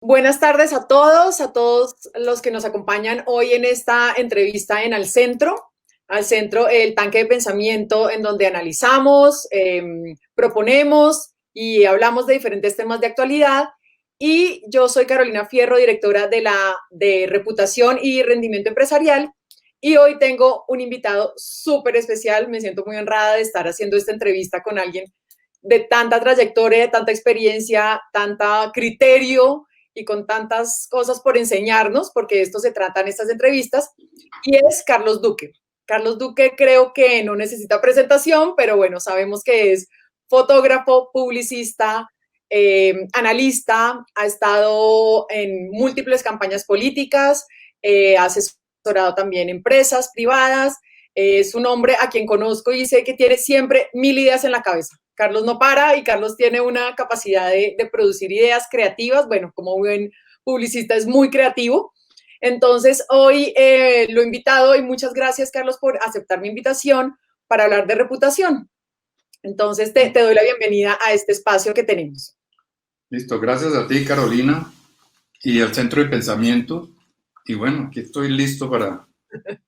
Buenas tardes a todos los que nos acompañan hoy en esta entrevista en Al Centro, el tanque de pensamiento en donde analizamos, proponemos y hablamos de diferentes temas de actualidad. Y yo soy Carolina Fierro, directora de Reputación y Rendimiento Empresarial. Y hoy tengo un invitado súper especial. Me siento muy honrada de estar haciendo esta entrevista con alguien de tanta trayectoria, de tanta experiencia, tanta criterio y con tantas cosas por enseñarnos, porque esto se trata en estas entrevistas, y es Carlos Duque. Carlos Duque creo que no necesita presentación, pero bueno, sabemos que es fotógrafo, publicista, analista, ha estado en múltiples campañas políticas, ha asesorado también empresas privadas, es un hombre a quien conozco y sé que tiene siempre mil ideas en la cabeza. Carlos no para y Carlos tiene una capacidad de producir ideas creativas. Bueno, como buen publicista es muy creativo. Entonces, hoy lo he invitado y muchas gracias, Carlos, por aceptar mi invitación para hablar de reputación. Entonces, te doy la bienvenida a este espacio que tenemos. Listo, gracias a ti, Carolina, y al Centro de Pensamiento. Y bueno, aquí estoy listo para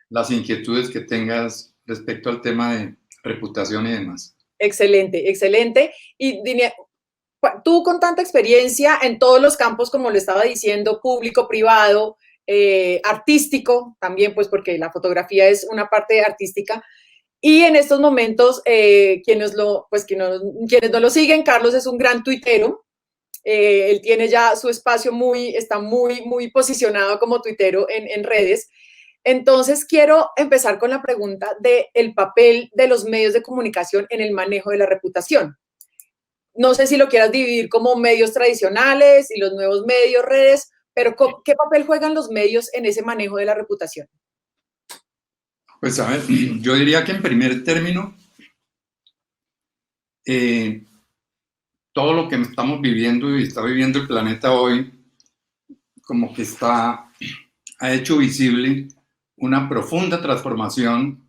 las inquietudes que tengas respecto al tema de reputación y demás. Excelente, excelente. Y tú con tanta experiencia en todos los campos, como le estaba diciendo, público, privado, artístico, también pues porque la fotografía es una parte artística, y en estos momentos, quienes no lo siguen, Carlos es un gran tuitero. Él tiene ya su espacio está muy posicionado como tuitero en redes. Entonces, quiero empezar con la pregunta del papel de los medios de comunicación en el manejo de la reputación. No sé si lo quieras dividir como medios tradicionales y los nuevos medios, redes, pero ¿qué papel juegan los medios en ese manejo de la reputación? Pues a ver, yo diría que en primer término, eh, todo lo que estamos viviendo y está viviendo el planeta hoy, como que ha hecho visible una profunda transformación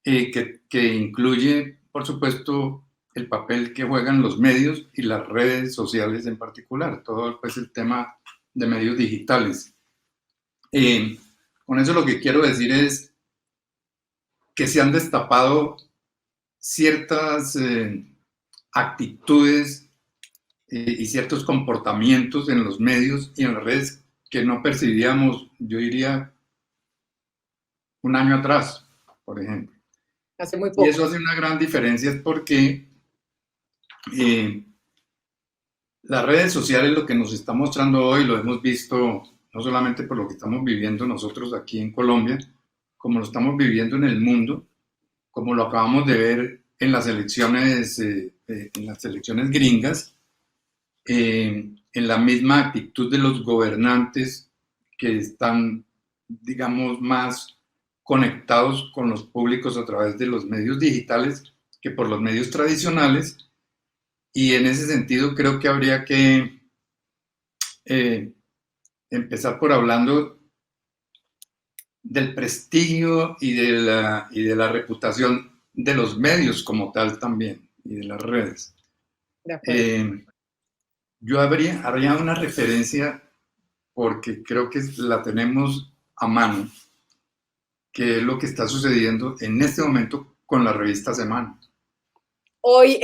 que incluye, por supuesto, el papel que juegan los medios y las redes sociales en particular, todo pues, el tema de medios digitales. Eh, con eso lo que quiero decir es que se han destapado ciertas actitudes y ciertos comportamientos en los medios y en las redes que no percibíamos, yo diría, un año atrás, por ejemplo. Hace muy Y eso poco. hace una gran diferencia porque eh, las redes sociales lo que nos está mostrando hoy, lo hemos visto no solamente por lo que estamos viviendo nosotros aquí en Colombia, como lo estamos viviendo en el mundo, como lo acabamos de ver en las elecciones gringas, en la misma actitud de los gobernantes que están, digamos, más conectados con los públicos a través de los medios digitales que por los medios tradicionales. Y en ese sentido creo que habría que eh, empezar por hablando del prestigio y de la reputación de los medios como tal también y de las redes. De acuerdo. Eh, yo haría una referencia porque creo que la tenemos a mano, que es lo que está sucediendo en este momento con la revista Semana. Hoy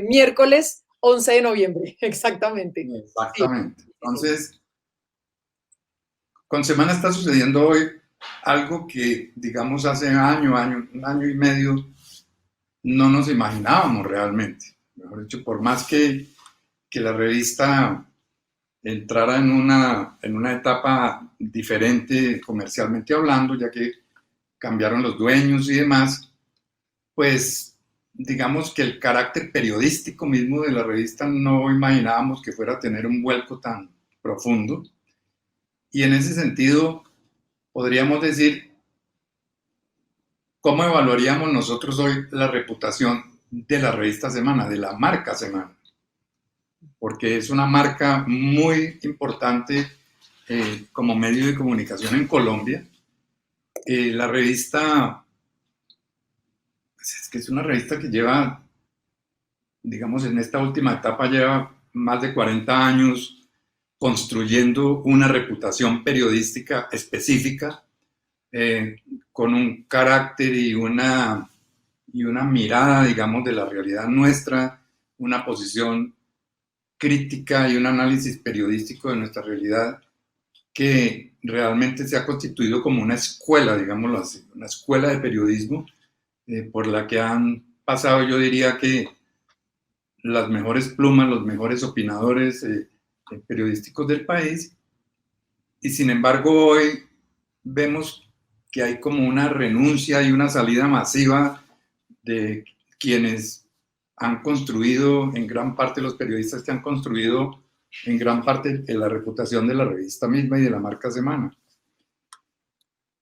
miércoles 11 de noviembre, exactamente. Sí, Exactamente. sí, sí. Entonces, con Semana está sucediendo hoy algo que, digamos, hace un año y medio, no nos imaginábamos realmente. Mejor dicho, por más que la revista entrara en una etapa diferente comercialmente hablando, ya que cambiaron los dueños y demás, pues digamos que el carácter periodístico mismo de la revista no imaginábamos que fuera a tener un vuelco tan profundo. Y en ese sentido, podríamos decir, ¿cómo evaluaríamos nosotros hoy la reputación de la revista Semana, de la marca Semana? Porque es una marca muy importante como medio de comunicación en Colombia. La revista, pues es que es una revista que lleva, digamos, en esta última etapa lleva más de 40 años construyendo una reputación periodística específica, con un carácter y una mirada, digamos, de la realidad nuestra, una posición crítica y un análisis periodístico de nuestra realidad que realmente se ha constituido como una escuela, digámoslo así, una escuela de periodismo, por la que han pasado, yo diría que las mejores plumas, los mejores opinadores periodísticos del país, y sin embargo hoy vemos que hay como una renuncia y una salida masiva de quienes han construido, en gran parte los periodistas que han construido en gran parte la reputación de la revista misma y de la marca Semana.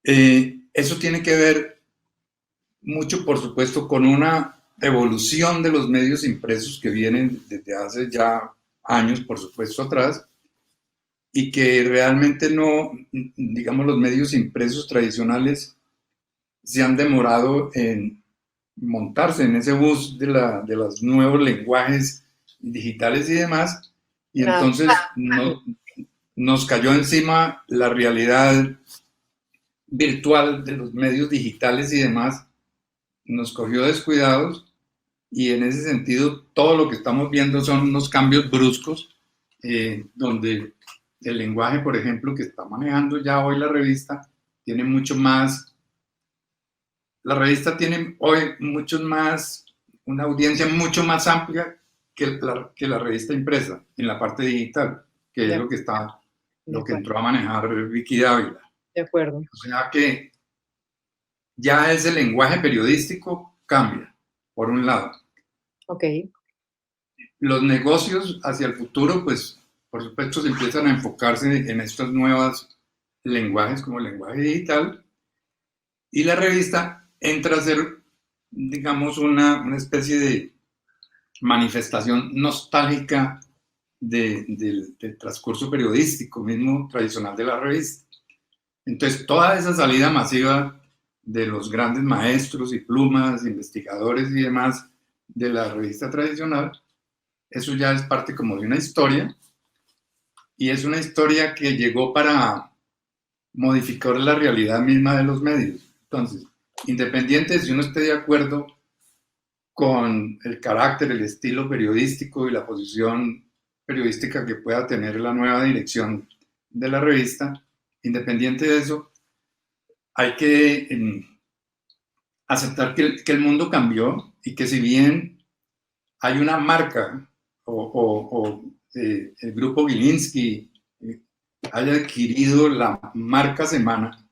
Eso tiene que ver mucho, por supuesto, con una evolución de los medios impresos que vienen desde hace ya años, por supuesto, atrás, y que realmente no, digamos, los medios impresos tradicionales se han demorado en montarse en ese bus de los nuevos lenguajes digitales y demás, y entonces nos cayó encima la realidad virtual de los medios digitales y demás, nos cogió descuidados, y en ese sentido todo lo que estamos viendo son unos cambios bruscos, donde el lenguaje, por ejemplo, que está manejando ya hoy la revista, tiene mucho más, la revista tiene hoy mucho más, una audiencia mucho más amplia que la revista impresa en la parte digital, que es lo que está, lo que entró a manejar Vicky Dávila. De acuerdo. O sea que ya ese lenguaje periodístico cambia, por un lado. Ok. Los negocios hacia el futuro, pues, por supuesto, se empiezan a enfocarse en estos nuevos lenguajes como el lenguaje digital, y la revista entra a ser, digamos, una especie de manifestación nostálgica del transcurso periodístico mismo tradicional de la revista. Entonces, toda esa salida masiva de los grandes maestros y plumas, investigadores y demás de la revista tradicional, eso ya es parte como de una historia, y es una historia que llegó para modificar la realidad misma de los medios. Entonces, independiente de si uno esté de acuerdo con el carácter, el estilo periodístico y la posición periodística que pueda tener la nueva dirección de la revista, independiente de eso, hay que aceptar que el mundo cambió, y que si bien hay una marca el grupo Gilinski haya adquirido la marca Semana,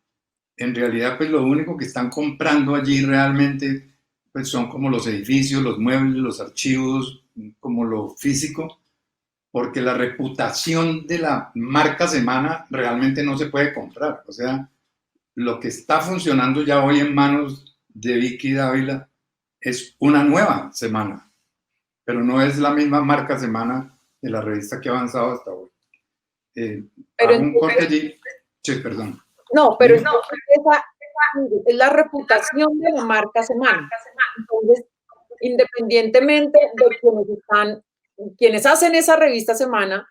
en realidad pues lo único que están comprando allí realmente pues son como los edificios, los muebles, los archivos, como lo físico, porque la reputación de la marca Semana realmente no se puede comprar. O sea, lo que está funcionando ya hoy en manos de Vicky Dávila es una nueva Semana, pero no es la misma marca Semana de la revista que ha avanzado hasta hoy. Hago un corte allí. Sí, perdón. No, pero esa es la reputación de la marca Semana. Entonces, independientemente de quienes hacen esa revista Semana,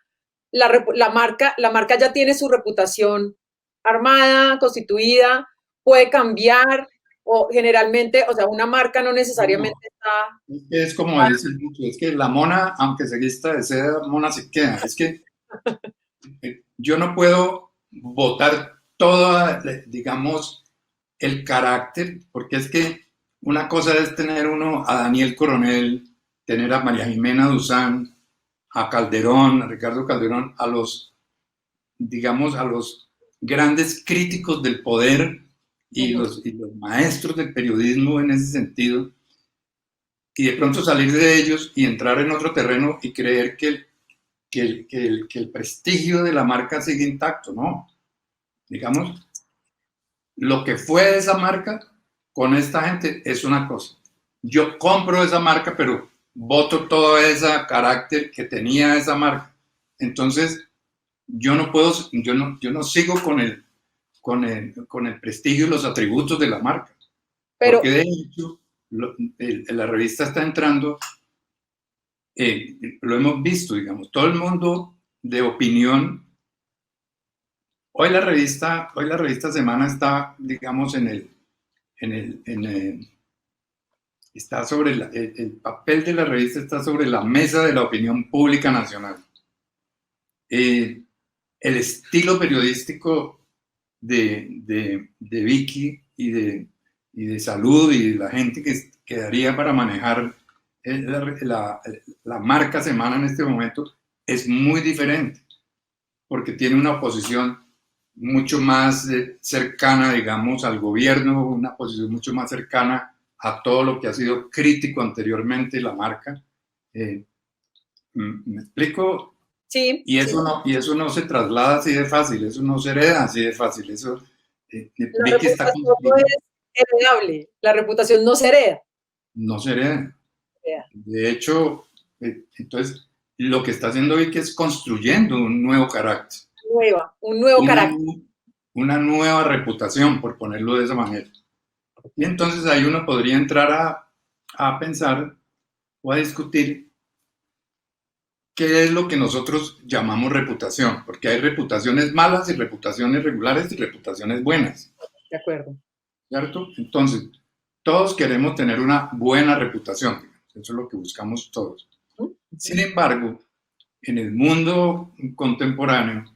la marca ya tiene su reputación armada, constituida, puede cambiar, o generalmente, o sea, una marca no necesariamente está... Es como dice el dicho, es que la mona, aunque se vista de seda, mona se queda. Es que yo no puedo votar todo, digamos, el carácter, porque es que una cosa es tener uno a Daniel Coronel, tener a María Jimena Duzán, a Calderón, a Ricardo Calderón, a los, digamos, a los grandes críticos del poder y los maestros del periodismo en ese sentido, y de pronto salir de ellos y entrar en otro terreno y creer que el prestigio de la marca sigue intacto, ¿no? Digamos, lo que fue esa marca con esta gente es una cosa. Yo compro esa marca, pero voto todo ese carácter que tenía esa marca. Entonces, yo no sigo con el prestigio y los atributos de la marca. Pero, porque de hecho, la revista está entrando lo hemos visto, digamos, todo el mundo de opinión. Hoy la revista Semana está, digamos, está sobre el papel de la revista está sobre la mesa de la opinión pública nacional. El estilo periodístico de Vicky y de Salud y de la gente que quedaría para manejar la marca Semana en este momento es muy diferente, porque tiene una posición mucho más cercana, digamos, al gobierno, una posición mucho más cercana a todo lo que ha sido crítico anteriormente la marca. ¿Me explico? Sí, sí. Y eso no se traslada así de fácil, eso no se hereda así de fácil. Eso, La Vicky está reputación no construyendo, es heredable, la reputación no se hereda. no se hereda. De hecho, entonces, lo que está haciendo Vicky es construyendo un nuevo carácter. Un nuevo Una, carácter. una nueva reputación, por ponerlo de esa manera. Y entonces ahí uno podría entrar a pensar o a discutir qué es lo que nosotros llamamos reputación, porque hay reputaciones malas y reputaciones regulares y reputaciones buenas, De acuerdo. ¿cierto? Entonces, todos queremos tener una buena reputación, eso es lo que buscamos todos. Sin embargo, en el mundo contemporáneo,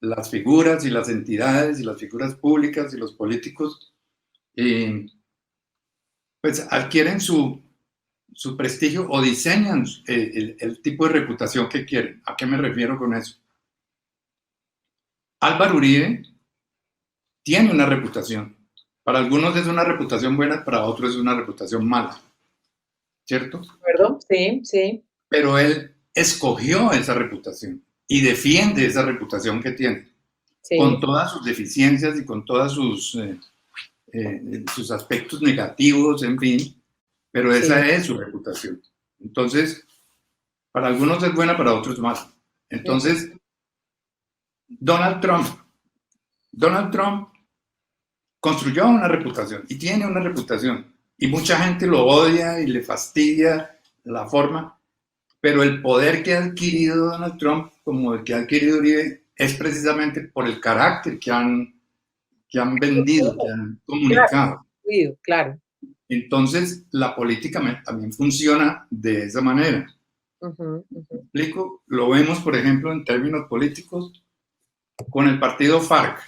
las figuras y las entidades y las figuras públicas y los políticos pues adquieren su prestigio o diseñan el tipo de reputación que quieren. ¿A qué me refiero con eso? Álvaro Uribe tiene una reputación. Para algunos es una reputación buena, para otros es una reputación mala, ¿cierto? ¿De acuerdo? Sí, sí. Pero él escogió esa reputación y defiende esa reputación que tiene, con Sí, todas sus deficiencias y con todos sus aspectos negativos, en fin, pero sí. esa es su reputación. Entonces, para algunos es buena, para otros mala. Entonces, Donald Trump, Donald Trump construyó una reputación y tiene una reputación y mucha gente lo odia y le fastidia la forma, pero el poder que ha adquirido Donald Trump como el que ha adquirido Uribe es precisamente por el carácter que han vendido, que han Claro, comunicado. claro. Entonces, la política también funciona de esa manera. Ujú, ¿Me ujú. explico? Lo vemos, por ejemplo, en términos políticos con el partido FARC.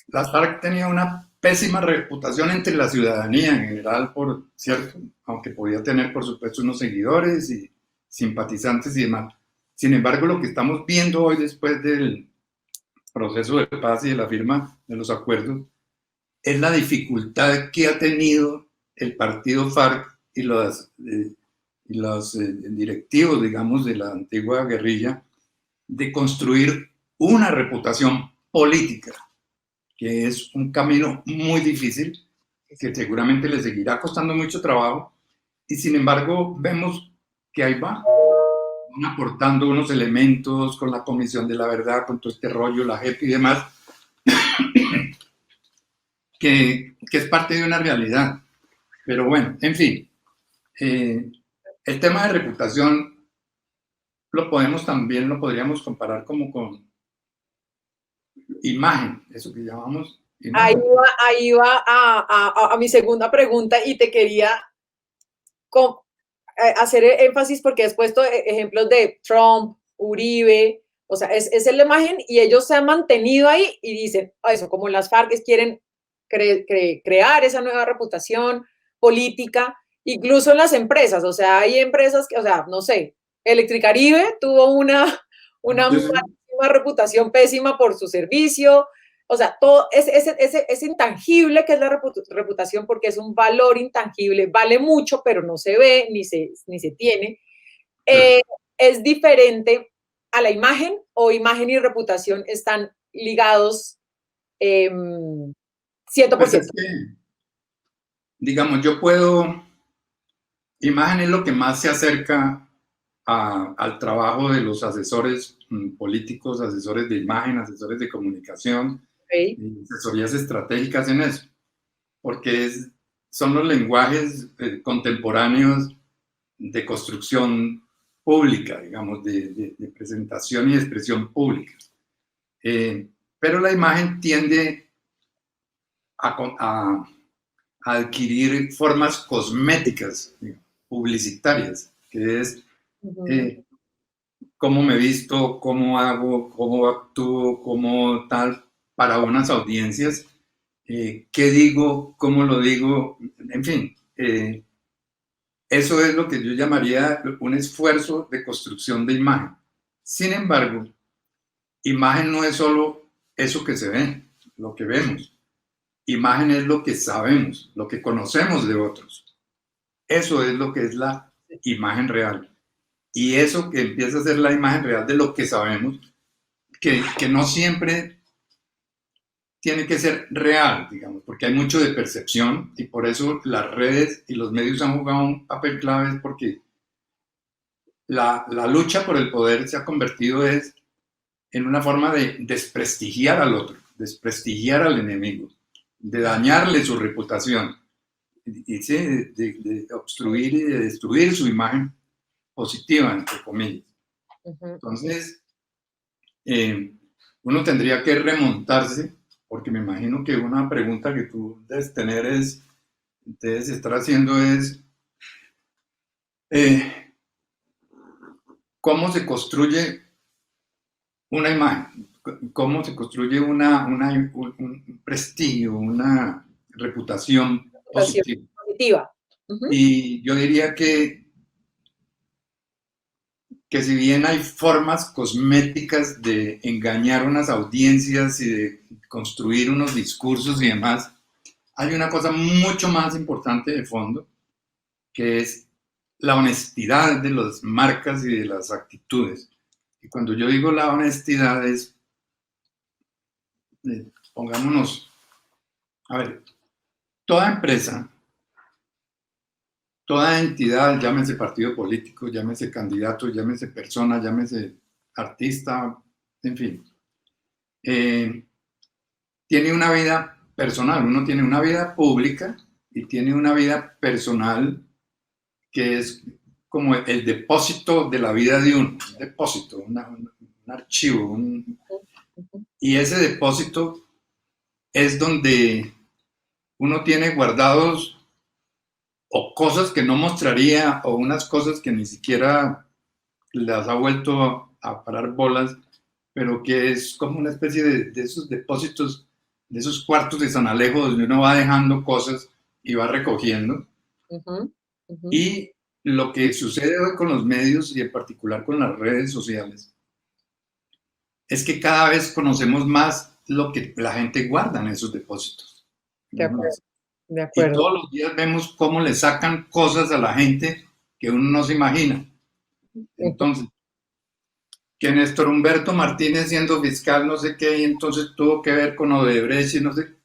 La FARC tenía una pésima reputación entre la ciudadanía en general, por cierto, aunque podía tener, por supuesto, unos seguidores y simpatizantes y demás. Sin embargo, lo que estamos viendo hoy después del proceso de paz y de la firma de los acuerdos es la dificultad que ha tenido el partido FARC y los directivos, digamos, de la antigua guerrilla, de construir una reputación política, que es un camino muy difícil, que seguramente le seguirá costando mucho trabajo, y sin embargo vemos que ahí van aportando unos elementos con la Comisión de la Verdad, con todo este rollo, la JEP y demás, que es parte de una realidad. Pero bueno, en fin, el tema de reputación lo podríamos comparar como con imagen, eso que llamamos imagen. Ahí va a mi segunda pregunta y te quería hacer énfasis porque has puesto ejemplos de Trump, Uribe, o sea, es la imagen y ellos se han mantenido ahí y dicen, eso, como las FARC quieren crear esa nueva reputación política, incluso en las empresas, o sea, hay empresas que, o sea, no sé, Electricaribe tuvo una máxima reputación pésima por su servicio, o sea, todo es intangible que es la reputación porque es un valor intangible, vale mucho, pero no se ve ni se tiene. Eh, es diferente a la imagen o imagen y reputación están ligados eh, Pues 100%. es que, digamos, yo puedo, imagen es lo que más se acerca al trabajo de los asesores políticos, asesores de imagen, asesores de comunicación, ¿Okay? y asesorías estratégicas en eso, porque son los lenguajes contemporáneos de construcción pública, digamos, de presentación y expresión pública. Pero la imagen tiende a adquirir formas cosméticas, publicitarias, que es cómo me visto, cómo hago, cómo actúo, cómo tal, para unas audiencias, qué digo, cómo lo digo, en fin. Eso es lo que yo llamaría un esfuerzo de construcción de imagen. Sin embargo, imagen no es solo eso que se ve, lo que vemos. Imagen es lo que sabemos, lo que conocemos de otros. Eso es lo que es la imagen real. Y eso que empieza a ser la imagen real de lo que sabemos, que no siempre tiene que ser real, digamos, porque hay mucho de percepción y por eso las redes y los medios han jugado un papel clave, porque la lucha por el poder se ha convertido en una forma de desprestigiar al otro, desprestigiar al enemigo, de dañarle su reputación, y sí, de obstruir y de destruir su imagen positiva, entre comillas. Entonces, uno tendría que remontarse, porque me imagino que una pregunta que tú debes tener debes estar haciendo es, ¿cómo se construye una imagen? ¿Cómo se construye un prestigio, una reputación positiva? Y yo diría que si bien hay formas cosméticas de engañar unas audiencias y de construir unos discursos y demás, hay una cosa mucho más importante de fondo, que es la honestidad de las marcas y de las actitudes. Y cuando yo digo la honestidad es, pongámonos, a ver, toda empresa, toda entidad, llámese partido político, llámese candidato, llámese persona, llámese artista, en fin, tiene una vida personal. Uno tiene una vida pública y tiene una vida personal que es como el depósito de la vida de uno, un depósito, un archivo, y ese depósito es donde uno tiene guardados o cosas que no mostraría o unas cosas que ni siquiera las ha vuelto a parar bolas, pero que es como una especie de esos depósitos, de esos cuartos de San Alejo donde uno va dejando cosas y va recogiendo. Y lo que sucede hoy con los medios y en particular con las redes sociales es que cada vez conocemos más lo que la gente guarda en esos depósitos. De acuerdo. De acuerdo. Y todos los días vemos cómo le sacan cosas a la gente que uno no se imagina. Entonces, que Néstor Humberto Martínez, siendo fiscal, no sé qué, y entonces tuvo que ver con Odebrecht y no sé.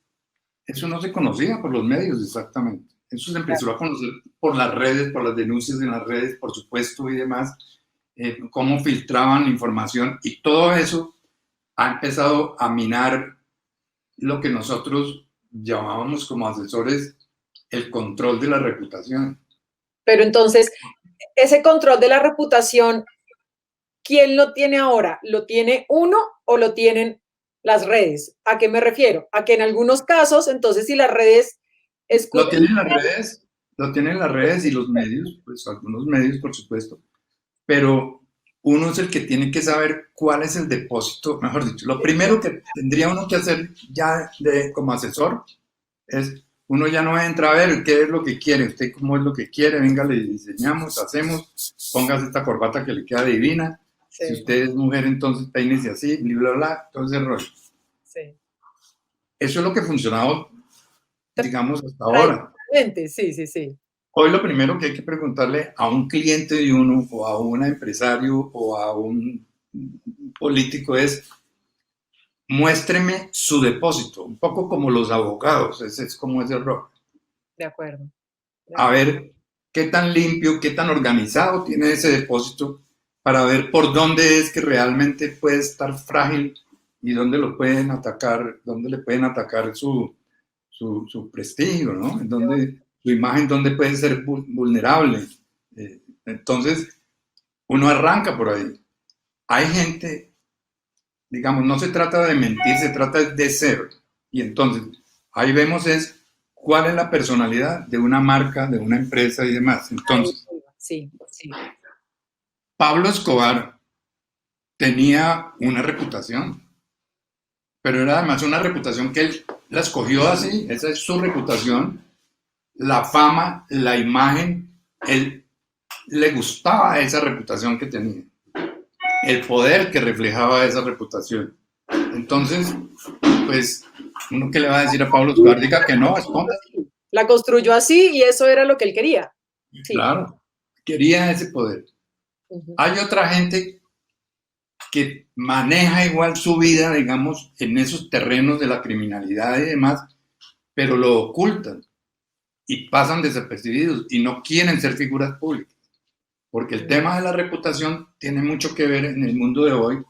Eso no se conocía por los medios exactamente. Eso se empezó a conocer por las redes, por las denuncias en las redes, por supuesto, y demás, cómo filtraban información, y todo eso ha empezado a minar lo que nosotros llamábamos como asesores el control de la reputación. Pero entonces, ese control de la reputación, ¿quién lo tiene ahora? ¿Lo tiene uno o lo tienen las redes? ¿A qué me refiero? A que en algunos casos, entonces, si las redes lo tienen las redes y los medios, pues algunos medios, por supuesto, pero uno es el que tiene que saber cuál es el depósito, mejor dicho, lo primero que tendría uno que hacer ya como asesor es, uno ya no entra a ver qué es lo que quiere, usted cómo es lo que quiere, venga, le diseñamos, hacemos, póngase esta corbata que le queda divina, sí. Si usted es mujer, entonces peínese así, bla, bla, bla, todo ese rollo. Sí. Eso es lo que ha funcionado, digamos, hasta ahora. Sí, sí, sí. Hoy lo primero que hay que preguntarle a un cliente de uno, o a un empresario, o a un político es, muéstreme su depósito, un poco como los abogados, es como ese rol. De acuerdo. A ver qué tan limpio, qué tan organizado tiene ese depósito, para ver por dónde es que realmente puede estar frágil y dónde lo pueden atacar, dónde le pueden atacar su prestigio, ¿no? Dónde, su imagen, dónde puede ser vulnerable, Entonces, uno arranca por ahí. Hay gente, digamos, no se trata de mentir, se trata de ser. Y entonces, ahí vemos es cuál es la personalidad de una marca, de una empresa y demás. Ahí, Entonces, sí, sí. Pablo Escobar tenía una reputación, pero era además una reputación que él la escogió así, esa es su reputación, la fama, la imagen, él le gustaba esa reputación que tenía, el poder que reflejaba esa reputación. Entonces, pues, uno que le va a decir a Pablo Escobar, diga que no, esconda. La construyó así y eso era lo que él quería. Sí. Claro, quería ese poder. Hay otra gente que maneja igual su vida, digamos, en esos terrenos de la criminalidad y demás, pero lo ocultan y pasan desapercibidos y no quieren ser figuras públicas. Porque el tema de la reputación tiene mucho que ver en el mundo de hoy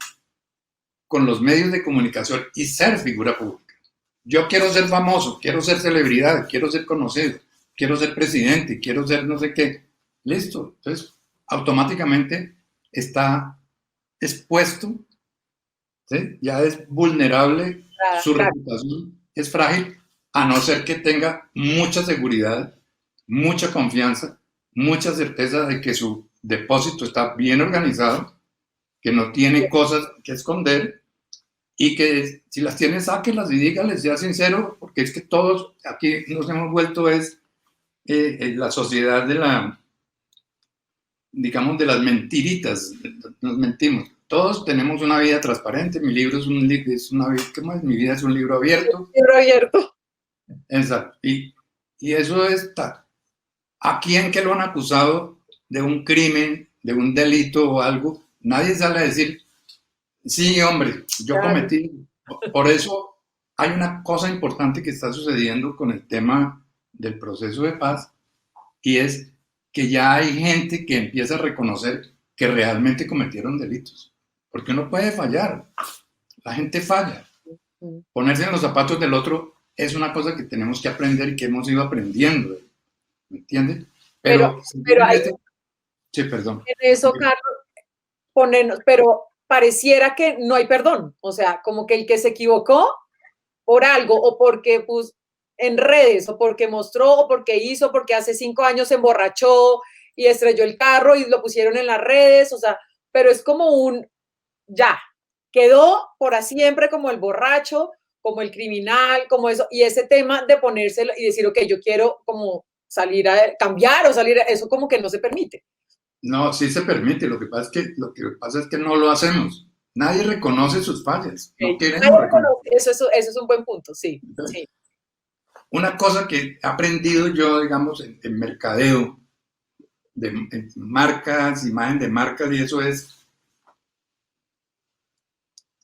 con los medios de comunicación y ser figura pública. Yo quiero ser famoso, quiero ser celebridad, quiero ser conocido, quiero ser presidente, quiero ser no sé qué. Listo. Entonces, automáticamente está expuesto, ¿sí? Ya es vulnerable, su reputación es frágil, a no ser que tenga mucha seguridad, mucha confianza, mucha certeza de que su depósito está bien organizado, que no tiene cosas que esconder y que si las tiene, sáquelas y dígales, sea sincero, porque es que todos aquí nos hemos vuelto la sociedad de la, digamos, de las mentiritas, nos mentimos. Todos tenemos una vida transparente, mi libro es una vida, ¿qué más? Mi vida es un libro abierto. Libro abierto. Exacto. Y eso está. ¿A quién que lo han acusado de un crimen, de un delito o algo? Nadie sale a decir, sí, hombre, yo cometí. Por eso hay una cosa importante que está sucediendo con el tema del proceso de paz y es que ya hay gente que empieza a reconocer que realmente cometieron delitos. Porque uno puede fallar, la gente falla. Ponerse en los zapatos del otro es una cosa que tenemos que aprender y que hemos ido aprendiendo, ¿me entiendes? Pero hay, sí, perdón. En eso, Carlos, ponernos, pero pareciera que no hay perdón. O sea, como que el que se equivocó por algo o porque pues, en redes o porque mostró o porque hizo, porque hace 5 años se emborrachó y estrelló el carro y lo pusieron en las redes, o sea, pero es como un ya, quedó por siempre como el borracho, como el criminal, como eso, y ese tema de ponérselo y decir, ok, yo quiero como salir a cambiar o salir a, eso como que no se permite. No, sí se permite, lo que pasa es que no lo hacemos. Nadie reconoce sus fallas, no queremos reconocer. Eso es un buen punto, sí, sí. Una cosa que he aprendido yo, digamos, en mercadeo, en marcas, imagen de marcas, y eso es,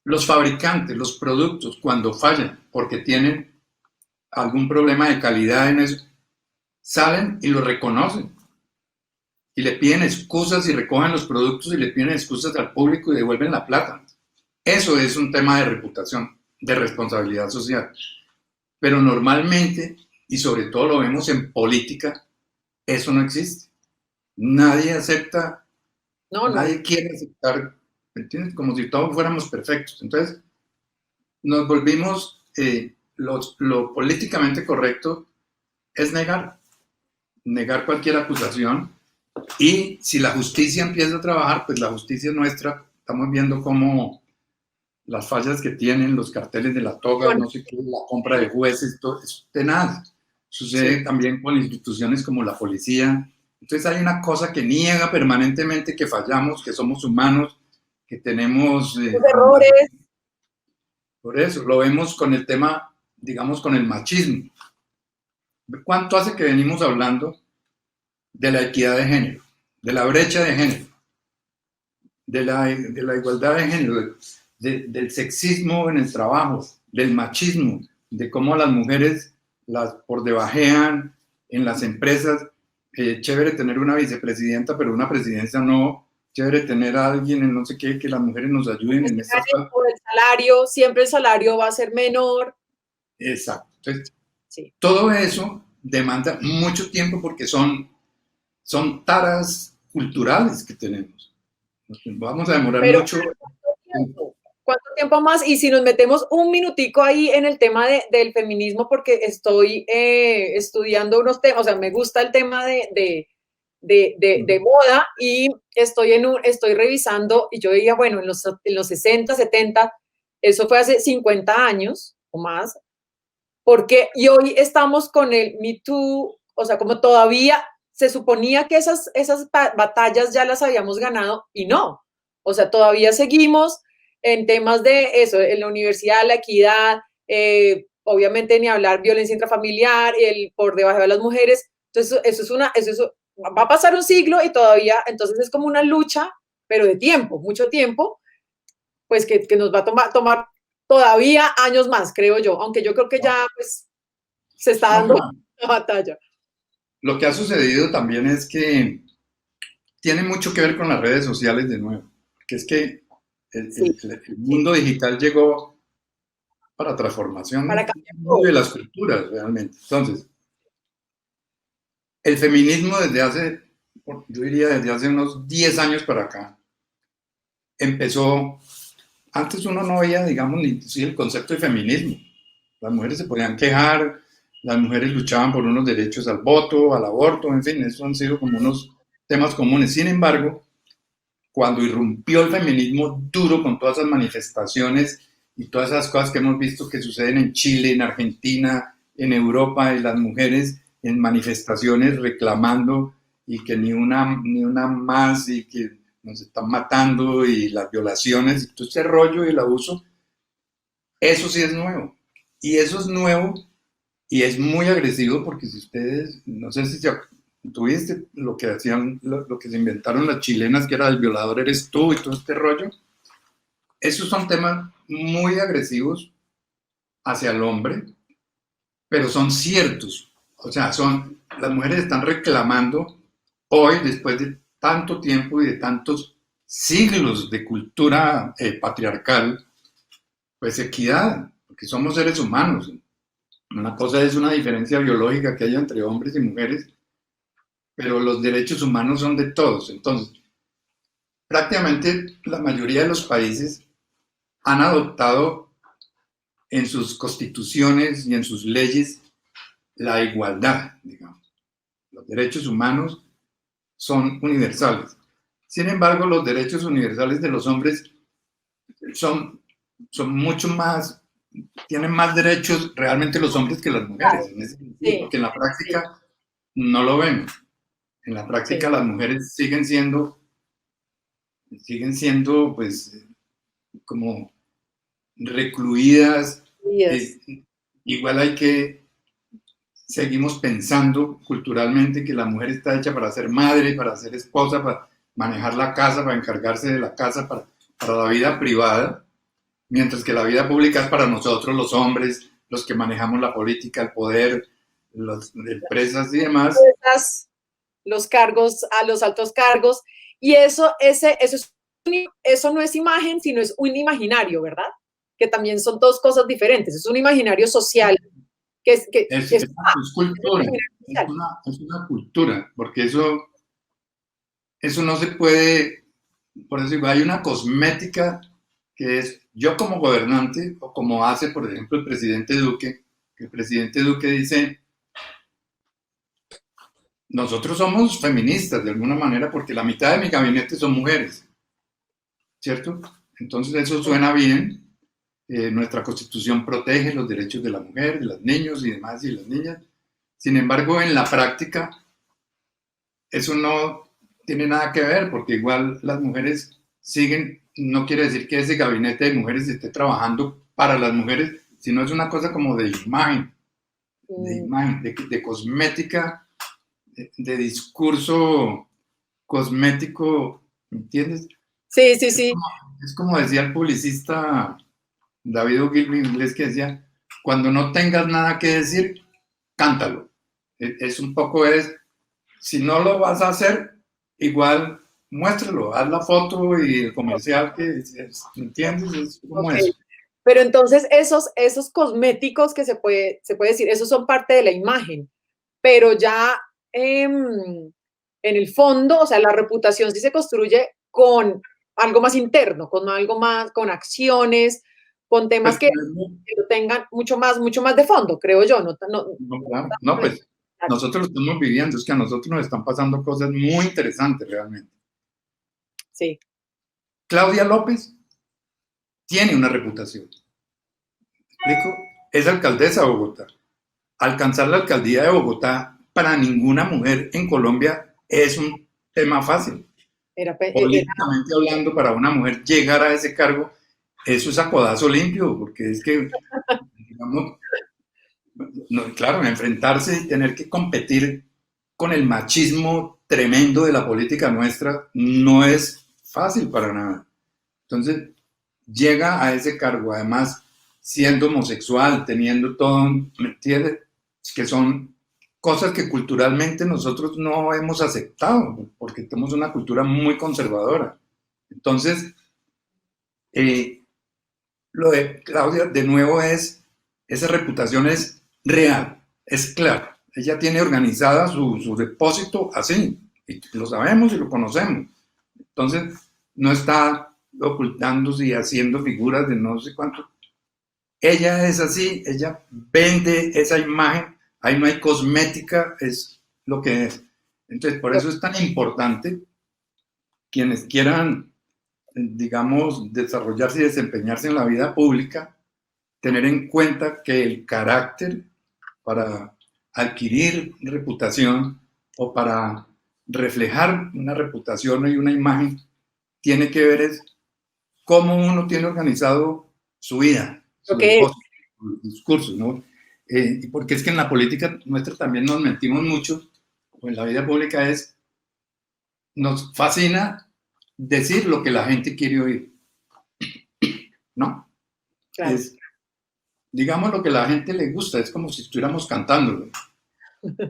los fabricantes, los productos, cuando fallan, porque tienen algún problema de calidad en eso, salen y lo reconocen. Y le piden excusas y recogen los productos y le piden excusas al público y devuelven la plata. Eso es un tema de reputación, de responsabilidad social. Pero normalmente, y sobre todo lo vemos en política, eso no existe. Nadie acepta, nadie quiere aceptar, ¿me entiendes? Como si todos fuéramos perfectos. Entonces, nos volvimos, lo políticamente correcto es negar cualquier acusación. Y si la justicia empieza a trabajar, pues la justicia nuestra, estamos viendo cómo las fallas que tienen los carteles de la toga, no sé qué, la compra de jueces, todo eso de nada. Sucede también con instituciones como la policía. Entonces hay una cosa que niega permanentemente que fallamos, que somos humanos, que tenemos errores. Por eso lo vemos con el tema, digamos, con el machismo. ¿Cuánto hace que venimos hablando de la equidad de género, de la brecha de género, de la igualdad de género, del sexismo en el trabajo, del machismo, de cómo las mujeres las por debajean en las empresas? Chévere tener una vicepresidenta, pero una presidencia no. Chévere tener a alguien en no sé qué, que las mujeres nos ayuden en estas cosas. Por el salario, siempre el salario va a ser menor. Exacto. Entonces, todo eso demanda mucho tiempo porque son taras culturales que tenemos. Vamos a demorar Pero mucho. ¿cuánto tiempo más? Y si nos metemos un minutico ahí en el tema del feminismo, porque estoy estudiando unos temas, o sea, me gusta el tema de moda y estoy revisando y yo diría, bueno, en los 60, 70, eso fue hace 50 años o más, porque y hoy estamos con el Me Too, o sea, como todavía se suponía que esas batallas ya las habíamos ganado y no, o sea, todavía seguimos en temas de eso, en la universidad, la equidad, obviamente ni hablar violencia intrafamiliar, el por debajo de las mujeres, entonces eso va a pasar un siglo y todavía, entonces es como una lucha, pero de tiempo, mucho tiempo, pues que nos va a tomar todavía años más, creo yo, aunque yo creo que ya pues, se está No, dando pero la batalla. lo que ha sucedido también es que tiene mucho que ver con las redes sociales de nuevo, que es que Sí, el sí, mundo digital llegó para para transformación cambiar todo. de las culturas realmente. Entonces, el feminismo desde hace, yo diría desde hace unos 10 años para acá, empezó, antes uno no veía, digamos, ni siquiera el concepto de feminismo. Las mujeres se podían quejar, las mujeres luchaban por unos derechos al voto, al aborto, en fin, esos han sido como unos temas comunes. Sin embargo, cuando irrumpió el feminismo duro con todas esas manifestaciones y todas esas cosas que hemos visto que suceden en Chile, en Argentina, en Europa, y las mujeres en manifestaciones reclamando y que ni una más y que nos están matando y las violaciones y todo ese rollo y el abuso, eso sí es nuevo. Y eso es nuevo y es muy agresivo porque si ustedes, no sé si tuviste lo que hacían, lo que se inventaron las chilenas, que era el violador eres tú y todo este rollo, esos son temas muy agresivos hacia el hombre, pero son ciertos. O sea, las mujeres están reclamando hoy, después de tanto tiempo y de tantos siglos de cultura patriarcal, pues equidad, porque somos seres humanos. Una cosa es una diferencia biológica que haya entre hombres y mujeres, pero los derechos humanos son de todos. Entonces, prácticamente la mayoría de los países han adoptado en sus constituciones y en sus leyes la igualdad, digamos. Los derechos humanos son universales. Sin embargo, los derechos universales de los hombres son, son mucho más, tienen más derechos realmente los hombres que las mujeres, Claro, en ese sentido, sí, porque en la sí, práctica no lo vemos. En la práctica sí. las mujeres siguen siendo pues como recluidas. Yes. eh, Igual hay que, seguimos pensando culturalmente que la mujer está hecha para ser madre, para ser esposa, para manejar la casa, para encargarse de la casa, para la vida privada, mientras que la vida pública es para nosotros, los hombres, los que manejamos la política, el poder, las empresas y demás. Los cargos, a los altos cargos, y eso no es imagen, sino es un imaginario, ¿verdad? Que también son dos cosas diferentes. Es un imaginario social, que Es es un cultura, imaginario social. es una cultura, porque eso no se puede, por eso digo, hay una cosmética que es yo como gobernante, o como hace, por ejemplo, el presidente Duque, que el presidente Duque dice, nosotros somos feministas de alguna manera porque la mitad de mi gabinete son mujeres, ¿cierto? Entonces eso suena bien, nuestra constitución protege los derechos de la mujer, de los niños y demás, y las niñas. Sin embargo, en la práctica, eso no tiene nada que ver, porque igual las mujeres siguen, no quiere decir que ese gabinete de mujeres esté trabajando para las mujeres, sino es una cosa como de cosmética, de discurso cosmético, ¿entiendes? Sí, sí, sí. Es como decía el publicista David Ogilvy en inglés que decía, cuando no tengas nada que decir, cántalo. Es un poco si no lo vas a hacer, igual muéstralo, haz la foto y el comercial ¿entiendes? Es como Ok. eso. Pero entonces esos cosméticos que se puede decir, esos son parte de la imagen, pero ya en el fondo, o sea, la reputación sí se construye con algo más interno, con algo más, con acciones, con temas Pues, que lo tengan mucho más de fondo, creo yo. No, no, no, claro. No, pues nosotros lo estamos viviendo, es que a nosotros nos están pasando cosas muy interesantes realmente. sí. Claudia López tiene una reputación. ¿Me explico? Es alcaldesa de Bogotá. Alcanzar la alcaldía de Bogotá para ninguna mujer en Colombia es un tema fácil. Era, Políticamente hablando, para una mujer llegar a ese cargo, eso es a codazo limpio, porque es que, digamos, no, claro, enfrentarse y tener que competir con el machismo tremendo de la política nuestra no es fácil para nada. Entonces, llega a ese cargo, además, siendo homosexual, teniendo todo, ¿me entiendes? Que son cosas que culturalmente nosotros no hemos aceptado, porque tenemos una cultura muy conservadora. Entonces, eh, lo de Claudia, de nuevo, esa reputación es real, es clara. Ella tiene organizada su depósito así, y lo sabemos y lo conocemos. Entonces, no está ocultándose y haciendo figuras de no sé cuánto. Ella es así, ella vende esa imagen, ahí no hay cosmética, es lo que es. Entonces, por eso es tan importante quienes quieran, digamos, desarrollarse y desempeñarse en la vida pública, tener en cuenta que el carácter para adquirir reputación o para reflejar una reputación y una imagen tiene que ver es cómo uno tiene organizado su vida, lo su que es. depósito, sus discursos, ¿no? Porque es que en la política nuestra también nos mentimos mucho, o en la vida pública nos fascina decir lo que la gente quiere oír, ¿no? Claro. Es, digamos lo que a la gente le gusta, es como si estuviéramos cantándolo.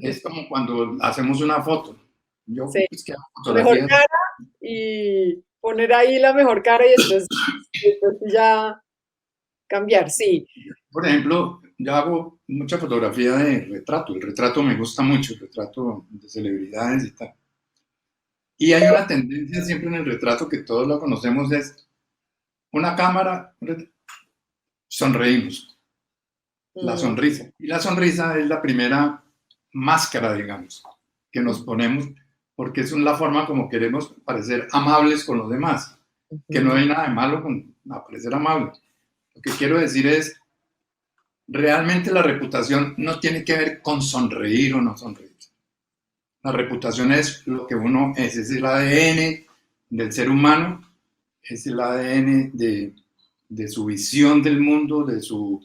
Es como cuando hacemos una foto. Yo, Sí. es que hago La mejor fotografías. cara y poner ahí la mejor cara y después ya cambiar, sí. Por ejemplo, yo hago mucha fotografía de retrato. El retrato me gusta mucho, el retrato de celebridades y tal. Y hay una tendencia siempre en el retrato que todos lo conocemos, es una cámara, sonreímos, la Mm, sonrisa. Y la sonrisa es la primera máscara, digamos, que nos ponemos, porque es la forma como queremos parecer amables con los demás, que no ujú. hay nada de malo con parecer amable. Lo que quiero decir es, realmente la reputación no tiene que ver con sonreír o no sonreír. La reputación es lo que uno es el ADN del ser humano, es el ADN de su visión del mundo, de su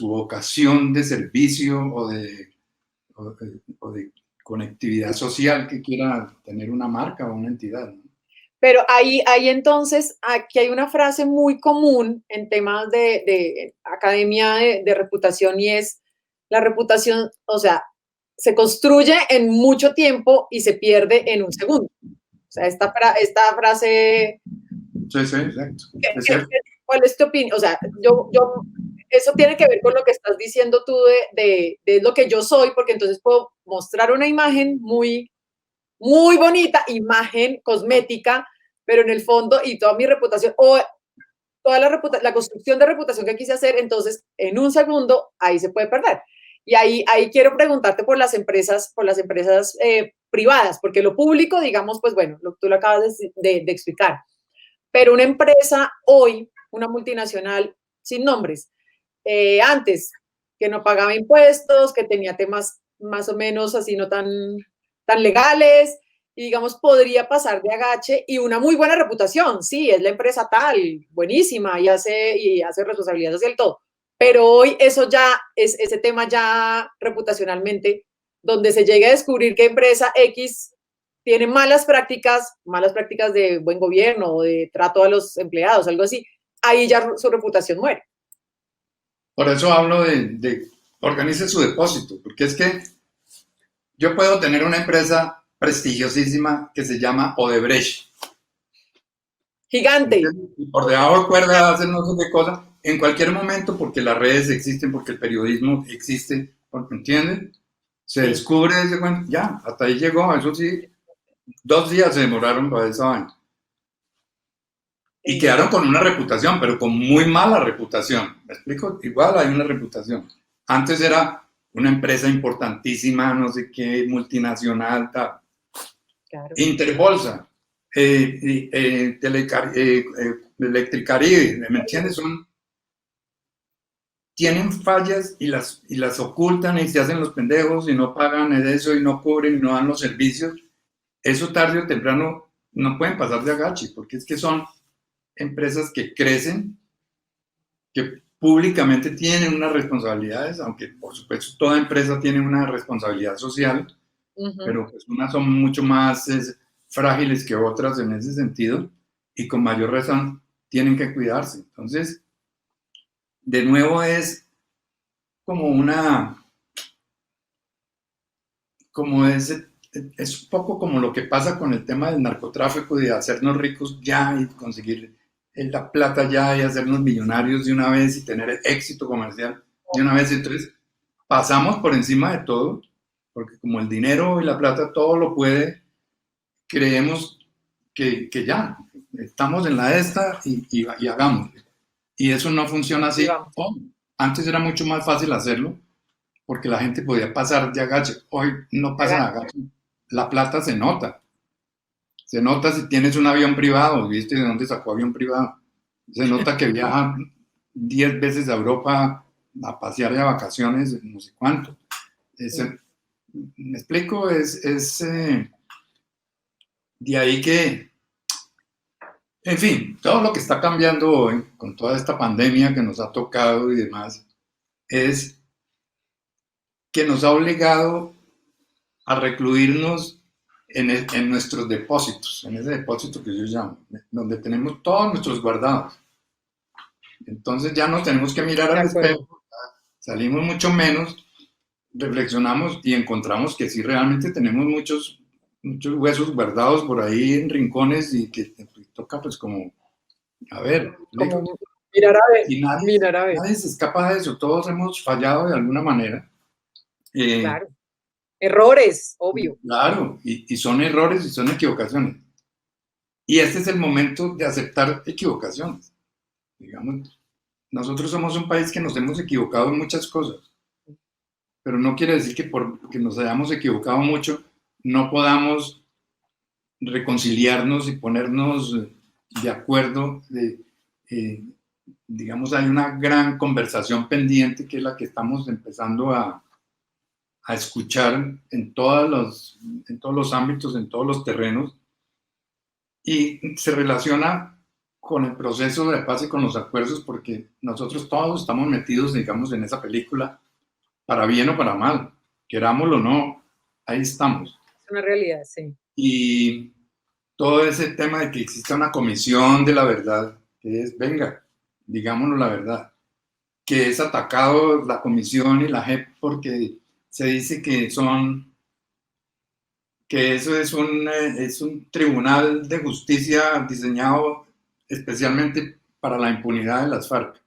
vocación de servicio o de conectividad social que quiera tener una marca o una entidad, ¿no? Pero ahí entonces, aquí hay una frase muy común en temas de academia de reputación y es la reputación, o sea, se construye en mucho tiempo y se pierde en un segundo. O sea, esta frase, Sí, sí, exacto. Es cierto. ¿cuál es tu opinión? O sea, eso tiene que ver con lo que estás diciendo tú de lo que yo soy, porque entonces puedo mostrar una imagen muy bonita, imagen cosmética, pero en el fondo y toda mi reputación o toda la construcción de reputación que quise hacer, entonces en un segundo ahí se puede perder. Y ahí quiero preguntarte por las empresas privadas, porque lo público, digamos, pues bueno, tú lo acabas de explicar, pero una empresa hoy, una multinacional sin nombres, antes que no pagaba impuestos, que tenía temas más o menos así no tan legales, y digamos, podría pasar de agache y una muy buena reputación, sí, es la empresa tal, buenísima, y hace responsabilidades hacia el todo, pero hoy eso ya es ese tema ya reputacionalmente, donde se llegue a descubrir que empresa X tiene malas prácticas de buen gobierno o de trato a los empleados, algo así, ahí ya su reputación muere. Por eso hablo de organice su depósito, porque es que yo puedo tener una empresa prestigiosísima que se llama Odebrecht. Gigante. ¿Entiendes? Y por debajo de cuerda hacen no sé qué cosa, en cualquier momento, porque las redes existen, porque el periodismo existe, ¿entienden? Se Sí. descubre ese cuento, ya, hasta ahí llegó, eso sí, 2 días se demoraron para esa vaina. Y Sí. quedaron con una reputación, pero con muy mala reputación. ¿Me explico? Igual hay una reputación. Antes era una empresa importantísima, no sé qué, multinacional, tal. Claro. Interbolsa, Electricaribe, ¿me entiendes? Tienen fallas y las ocultan y se hacen los pendejos y no pagan eso y no cubren y no dan los servicios. Eso tarde o temprano no pueden pasar de agache, porque es que son empresas que crecen, que públicamente tienen unas responsabilidades, aunque por supuesto toda empresa tiene una responsabilidad social, Ujú. pero pues unas son mucho más frágiles que otras en ese sentido y con mayor razón tienen que cuidarse. Entonces, de nuevo es como como es un poco como lo que pasa con el tema del narcotráfico, de hacernos ricos ya y conseguir la plata ya y hacernos millonarios de una vez y tener éxito comercial de una vez. Entonces, pasamos por encima de todo, porque como el dinero y la plata todo lo puede, creemos que ya, estamos en la esta y hagamos. Y eso no funciona Y así. vamos. Oh, antes era mucho más fácil hacerlo porque la gente podía pasar de agache. Hoy no pasa de agache. La plata se nota. Se nota si tienes un avión privado. ¿Viste de dónde sacó avión privado? Se nota que viaja 10 veces a Europa a pasear de vacaciones, no sé cuánto. Mm. Me explico, de ahí que, en fin, todo lo que está cambiando hoy con toda esta pandemia que nos ha tocado y demás, es que nos ha obligado a recluirnos en nuestros depósitos, en ese depósito que yo llamo, donde tenemos todos nuestros guardados. Entonces ya nos tenemos que mirar De al acuerdo. espejo, salimos mucho menos, reflexionamos y encontramos que sí realmente tenemos muchos huesos guardados por ahí en rincones y que toca pues como, a ver, Como digo, mirar a ver, y nadie, mirar a ver. nadie se escapa de eso, todos hemos fallado de alguna manera. Eh, Claro. Errores, obvio. claro, y son errores y son equivocaciones. Y este es el momento de aceptar equivocaciones. Digamos, nosotros somos un país que nos hemos equivocado en muchas cosas, pero no quiere decir que porque nos hayamos equivocado mucho no podamos reconciliarnos y ponernos de acuerdo. Eh, digamos, hay una gran conversación pendiente que es la que estamos empezando a escuchar en todos los ámbitos, en todos los terrenos, y se relaciona con el proceso de paz y con los acuerdos, porque nosotros todos estamos metidos, digamos, en esa película, para bien o para mal, querámoslo o no, ahí estamos. Es una realidad, sí. Y todo ese tema de que exista una comisión de la verdad, que es, venga, digámonos la verdad, que es atacado la comisión y la JEP porque se dice que eso es un tribunal de justicia diseñado especialmente para la impunidad de las FARC.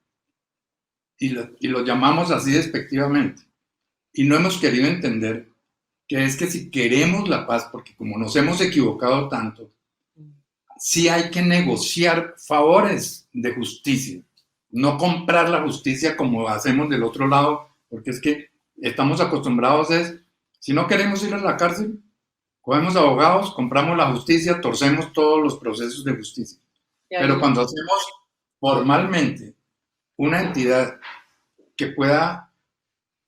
Y lo llamamos así despectivamente. Y no hemos querido entender que es que si queremos la paz, porque como nos hemos equivocado tanto, sí hay que negociar favores de justicia, no comprar la justicia como hacemos del otro lado, porque es que estamos acostumbrados si no queremos ir a la cárcel, cogemos abogados, compramos la justicia, torcemos todos los procesos de justicia. Y Pero ahí, cuando hacemos formalmente una entidad que pueda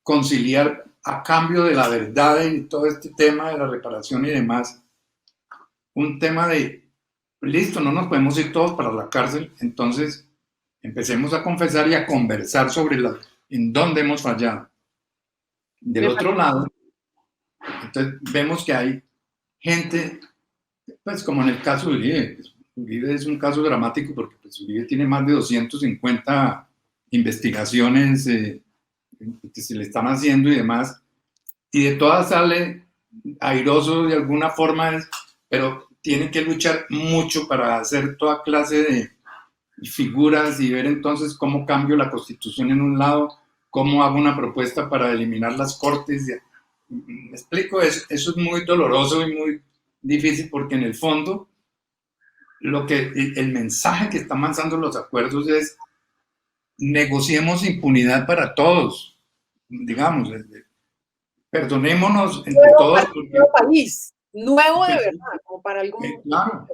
conciliar a cambio de la verdad y todo este tema de la reparación y demás, un tema de, listo, no nos podemos ir todos para la cárcel, entonces empecemos a confesar y a conversar sobre en dónde hemos fallado. Del me otro parece. lado, entonces vemos que hay gente, pues como en el caso de Uribe. Pues, Uribe es un caso dramático porque pues, Uribe tiene más de 250 investigaciones que se le están haciendo y demás, y de todas sale airoso de alguna forma, pero tiene que luchar mucho para hacer toda clase de figuras y ver entonces cómo cambio la constitución en un lado, cómo hago una propuesta para eliminar las cortes. Me explico, eso es muy doloroso y muy difícil porque en el fondo el mensaje que están lanzando los acuerdos es negociemos impunidad para todos, digamos, perdonémonos entre Nuevo todos partido, porque, nuevo país, nuevo de pues, verdad, como para algún... claro,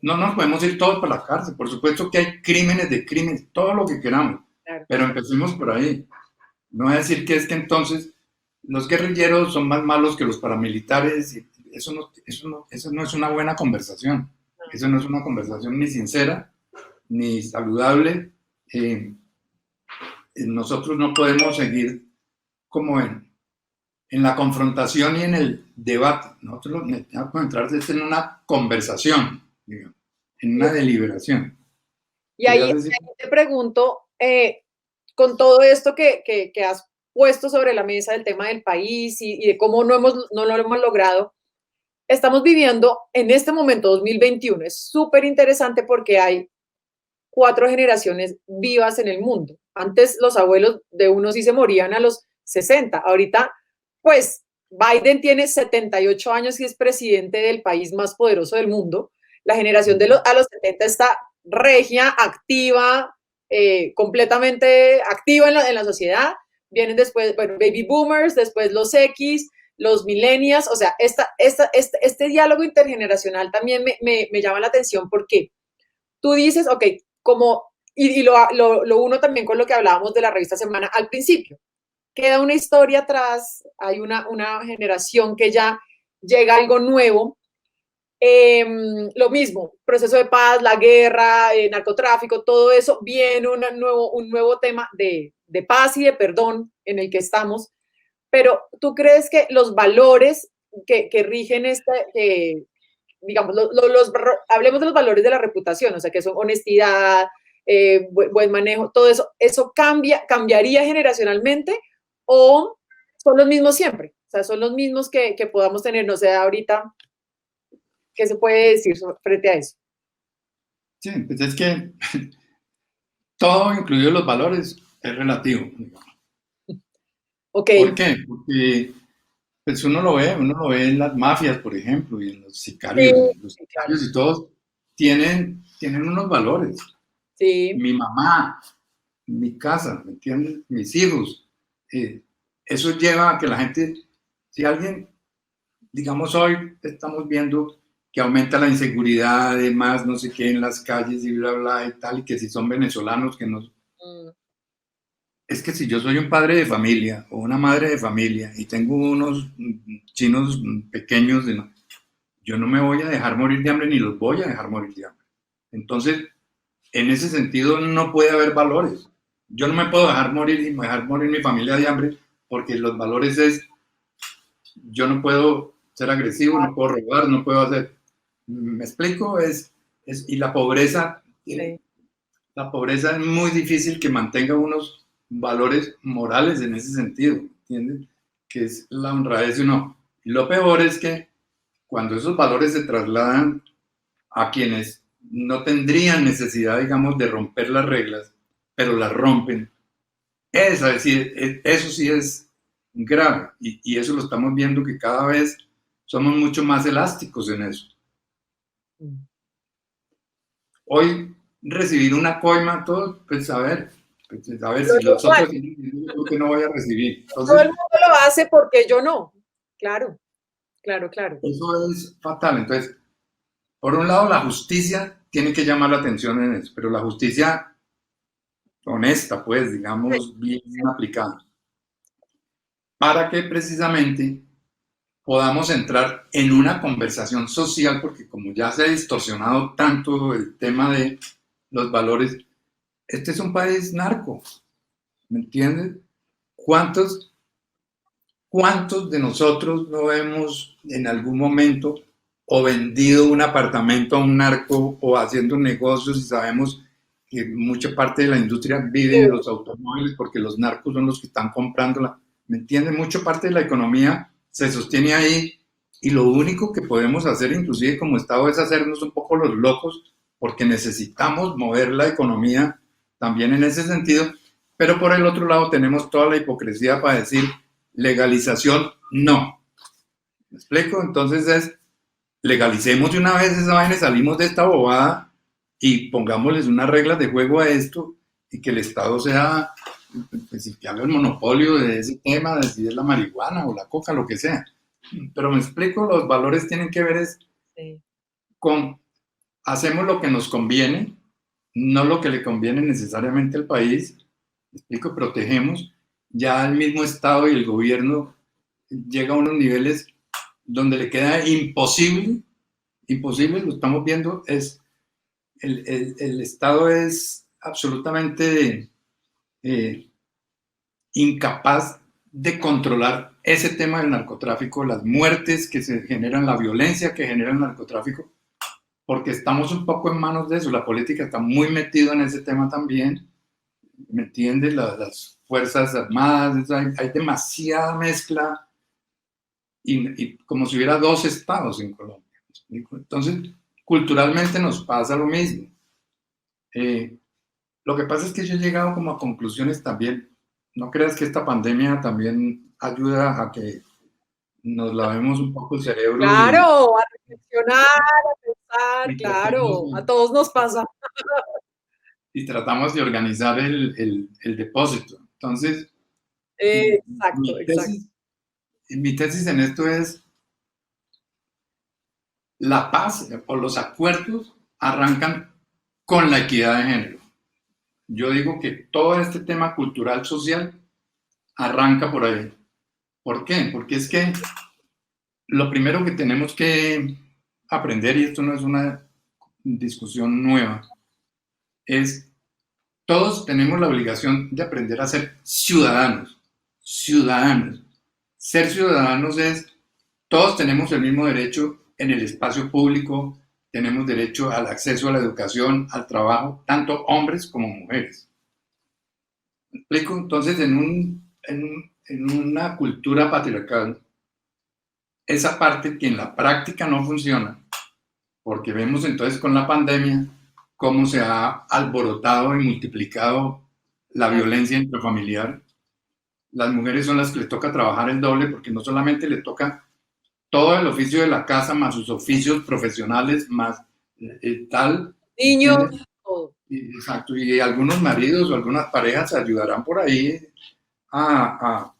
no nos podemos ir todos para la cárcel. Por supuesto que hay crímenes de crímenes, todo lo que queramos, Claro. pero empecemos por ahí. No es decir que es que entonces los guerrilleros son más malos que los paramilitares. Eso no es una buena conversación. Eso no es una conversación ni sincera ni saludable. Nosotros no podemos seguir como en la confrontación y en el debate. Nosotros necesitamos entrar en una conversación, digamos, en una deliberación. Y ahí te pregunto, con todo esto que has puesto sobre la mesa del tema del país y de cómo no lo hemos logrado, estamos viviendo en este momento, 2021, es súper interesante porque hay 4 generaciones vivas en el mundo. Antes los abuelos de uno sí se morían a los 60. Ahorita, pues, Biden tiene 78 años y es presidente del país más poderoso del mundo. La generación a los 70 está regia, activa, completamente activa en la sociedad. Vienen después, bueno, baby boomers, después los X, los millennials. O sea, este diálogo intergeneracional también me llama la atención porque tú dices, ok, como, y lo uno también con lo que hablábamos de la revista Semana al principio, queda una historia atrás, hay una generación que ya llega algo nuevo. Lo mismo, proceso de paz, la guerra, narcotráfico, todo eso, viene un nuevo tema de paz y de perdón en el que estamos. Pero ¿tú crees que los valores que rigen digamos, hablemos de los valores de la reputación, o sea, que son honestidad, buen manejo, todo eso cambiaría generacionalmente o son los mismos siempre? O sea, son los mismos que podamos tener, no sé, ahorita, ¿qué se puede decir frente a eso? Sí, pues es que todo, incluido los valores, es relativo. Okay. ¿Por qué? Porque pues uno lo ve en las mafias, por ejemplo, y en los sicarios. Sí, Los sí, claro. sicarios y todos tienen unos valores. Sí. Mi mamá, mi casa, ¿me entiendes? Mis hijos. Eso lleva a que la gente, si alguien, digamos hoy estamos viendo que aumenta la inseguridad, además, no sé qué, en las calles y bla, bla, y tal, y que si son venezolanos, que no. Es que si yo soy un padre de familia o una madre de familia y tengo unos chinos pequeños, yo no me voy a dejar morir de hambre ni los voy a dejar morir de hambre. Entonces, en ese sentido no puede haber valores. Yo no me puedo dejar morir mi familia de hambre porque los valores es, yo no puedo ser agresivo, no puedo robar, no puedo hacer. ¿Me explico? Y la pobreza, Sí. la pobreza es muy difícil que mantenga unos valores morales en ese sentido, ¿entiendes? Que es la honradez y no. Y lo peor es que cuando esos valores se trasladan a quienes no tendrían necesidad, digamos, de romper las reglas, pero las rompen, es decir, eso sí es grave. Y eso lo estamos viendo que cada vez somos mucho más elásticos en eso. Hoy recibir una coima, todo, pues a ver si los otros ¿por qué no voy a recibir? Entonces, todo el mundo lo hace porque yo no. Claro, claro, claro. eso es fatal. Entonces, por un lado, la justicia tiene que llamar la atención en eso, pero la justicia honesta, pues, digamos, bien aplicada, para que precisamente podamos entrar en una conversación social, porque como ya se ha distorsionado tanto el tema de los valores, este es un país narco, ¿me entiendes? ¿Cuántos de nosotros no hemos en algún momento o vendido un apartamento a un narco o haciendo negocios y sabemos que mucha parte de la industria vive de los automóviles porque los narcos son los que están comprándola? ¿Me entiendes? Mucha parte de la economía se sostiene ahí y lo único que podemos hacer inclusive como Estado es hacernos un poco los locos porque necesitamos mover la economía también en ese sentido, pero por el otro lado tenemos toda la hipocresía para decir legalización, no. ¿Me explico? Entonces legalicemos de una vez esa vaina y salimos de esta bobada y pongámosles unas reglas de juego a esto y que el Estado sea, pues, el que haga el monopolio de ese tema, de si es la marihuana o la coca, lo que sea. Pero me explico, los valores tienen que ver Sí. con hacemos lo que nos conviene, no lo que le conviene necesariamente al país. Me explico, protegemos. Ya el mismo Estado y el gobierno llega a unos niveles donde le queda imposible, lo estamos viendo, es el Estado es absolutamente incapaz de controlar ese tema del narcotráfico, las muertes que se generan, la violencia que genera el narcotráfico, porque estamos un poco en manos de eso, la política está muy metida en ese tema también, ¿me entiendes? Las Fuerzas Armadas, hay demasiada mezcla y como si hubiera dos estados en Colombia. Entonces, culturalmente nos pasa lo mismo. Lo que pasa es que yo he llegado como a conclusiones también. No creas que esta pandemia también ayuda a que nos lavemos un poco el cerebro Claro, a reflexionar, a pensar, y claro, a todos nos pasa. tratamos de organizar el depósito. Entonces, Exacto, mi exacto. tesis, mi tesis en esto es la paz o los acuerdos arrancan con la equidad de género. Yo digo que todo este tema cultural, social, arranca por ahí. ¿Por qué? Porque es que lo primero que tenemos que aprender, y esto no es una discusión nueva, es todos tenemos la obligación de aprender a ser ciudadanos. Ciudadanos. Ser ciudadanos es, todos tenemos el mismo derecho en el espacio público, tenemos derecho al acceso a la educación, al trabajo, tanto hombres como mujeres. ¿Me explico? Entonces, en una cultura patriarcal, esa parte que en la práctica no funciona, porque vemos entonces con la pandemia cómo se ha alborotado y multiplicado la violencia intrafamiliar. Las mujeres son las que les toca trabajar el doble porque no solamente le toca todo el oficio de la casa más sus oficios profesionales más tal, Niños, ¿entiendes? todo. Exacto, y algunos maridos o algunas parejas ayudarán por ahí a,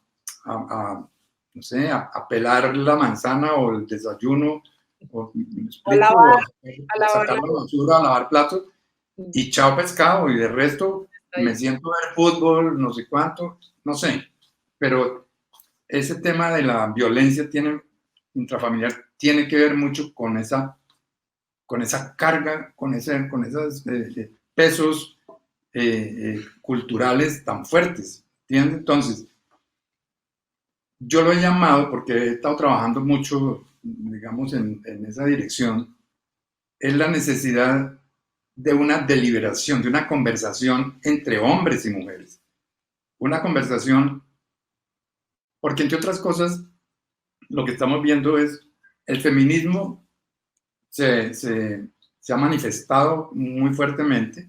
no sé, a pelar la manzana o el desayuno, o, me A explico, lavar, o a a lavar sacar la la basura, a lavar platos, y chao pescado, y de resto me ahí. siento a ver fútbol, no sé cuánto, no sé, pero ese tema de la violencia intrafamiliar tiene que ver mucho con esa carga, con esos pesos culturales tan fuertes, ¿entiendes? Entonces, yo lo he llamado, porque he estado trabajando mucho, digamos, en esa dirección, es la necesidad de una deliberación, de una conversación entre hombres y mujeres. Una conversación, porque entre otras cosas, lo que estamos viendo es el feminismo se ha manifestado muy fuertemente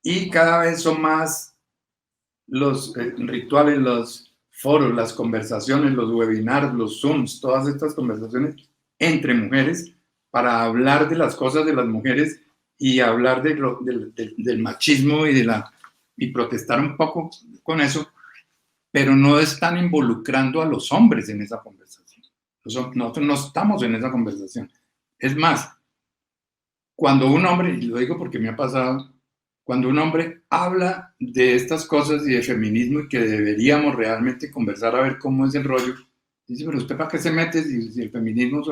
y cada vez son más los rituales, los foros, las conversaciones, los webinars, los Zooms, todas estas conversaciones entre mujeres para hablar de las cosas de las mujeres y hablar del machismo y protestar un poco con eso, pero no están involucrando a los hombres en esa conversación. Nosotros no estamos en esa conversación. Es más, cuando un hombre, y lo digo porque me ha pasado, cuando un hombre habla de estas cosas y de feminismo y que deberíamos realmente conversar a ver cómo es el rollo, dice, pero usted para qué se mete si el feminismo es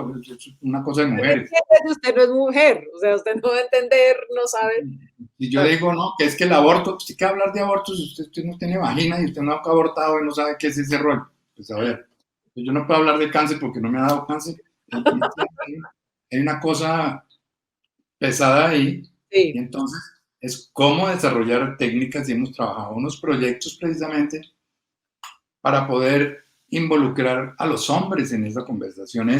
una cosa de Usted no mujeres. entiende si usted no es mujer, o sea, usted no va a entender, no sabe. Y yo digo, no, que es que el aborto, pues, ¿sí que hablar de aborto si usted no tiene vagina y usted no ha abortado y no sabe qué es ese rollo? Pues a ver, yo no puedo hablar de cáncer porque no me ha dado cáncer. Hay una cosa pesada ahí, y Sí. entonces es cómo desarrollar técnicas y hemos trabajado unos proyectos precisamente para poder involucrar a los hombres en esa conversación,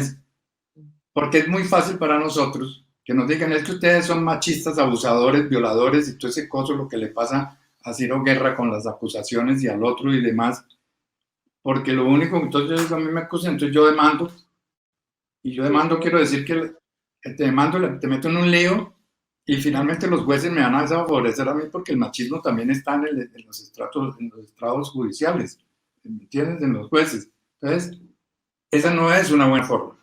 porque es muy fácil para nosotros que nos digan es que ustedes son machistas, abusadores, violadores y todo ese coso, lo que le pasa a Ciro Guerra con las acusaciones y al otro y demás, porque lo único, entonces a mí me acusan, entonces yo demando, y yo demando quiero decir que te demando, te meto en un lío, y finalmente los jueces me van a favorecer a mí porque el machismo también está en los estrados judiciales, ¿me entiendes? En los jueces. Entonces, esa no es una buena forma.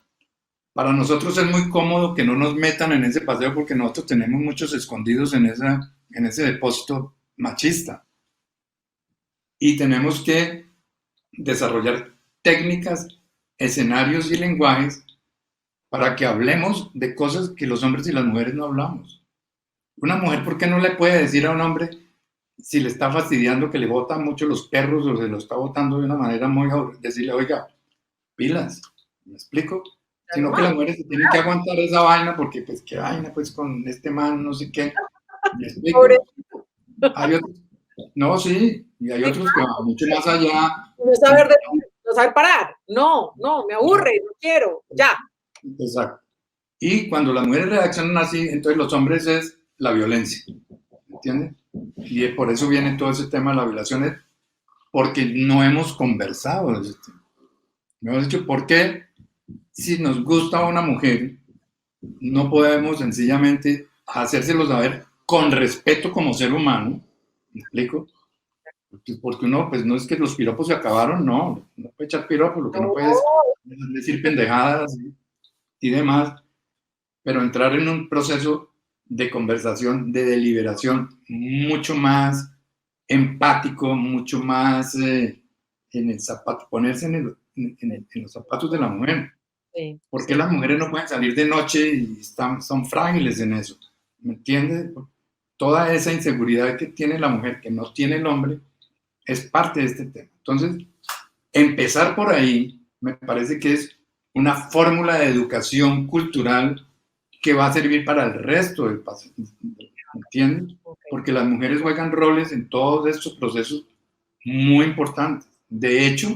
Para nosotros es muy cómodo que no nos metan en ese paseo porque nosotros tenemos muchos escondidos en ese depósito machista. Y tenemos que desarrollar técnicas, escenarios y lenguajes para que hablemos de cosas que los hombres y las mujeres no hablamos. Una mujer, ¿por qué no le puede decir a un hombre si le está fastidiando que le botan mucho los perros o se lo está botando de una manera muy... decirle, oiga, pilas, ¿me explico? Sino que las mujeres se tienen que aguantar esa vaina porque, pues, qué vaina, pues, con este man, no sé qué, ¿me Pobre, explico? Hay otros, no, sí, y hay sí, otros que van mucho más allá. no saber decir, no saber parar. No, no, me aburre, no quiero, ya. Exacto. Y cuando las mujeres reaccionan así, entonces los hombres es la violencia, ¿entiendes? Y por eso viene todo ese tema de las violaciones, porque no hemos conversado de ese tema. Me hemos dicho, ¿por qué si nos gusta una mujer no podemos sencillamente hacérselo saber con respeto como ser humano? ¿Me explico? Porque uno, pues no es que los piropos se acabaron, no puede echar piropos, lo que no puede es No, decir pendejadas y demás, pero entrar en un proceso de conversación, de deliberación mucho más empático, mucho más en el zapato, ponerse en los zapatos de la mujer. sí, ¿Por qué sí. las mujeres no pueden salir de noche y son frágiles en eso? ¿Me entiendes? Toda esa inseguridad que tiene la mujer, que no tiene el hombre, es parte de este tema. Entonces, empezar por ahí me parece que es una fórmula de educación cultural que va a servir para el resto del paso. ¿Entiendes? Okay. Porque las mujeres juegan roles en todos estos procesos muy importantes. De hecho,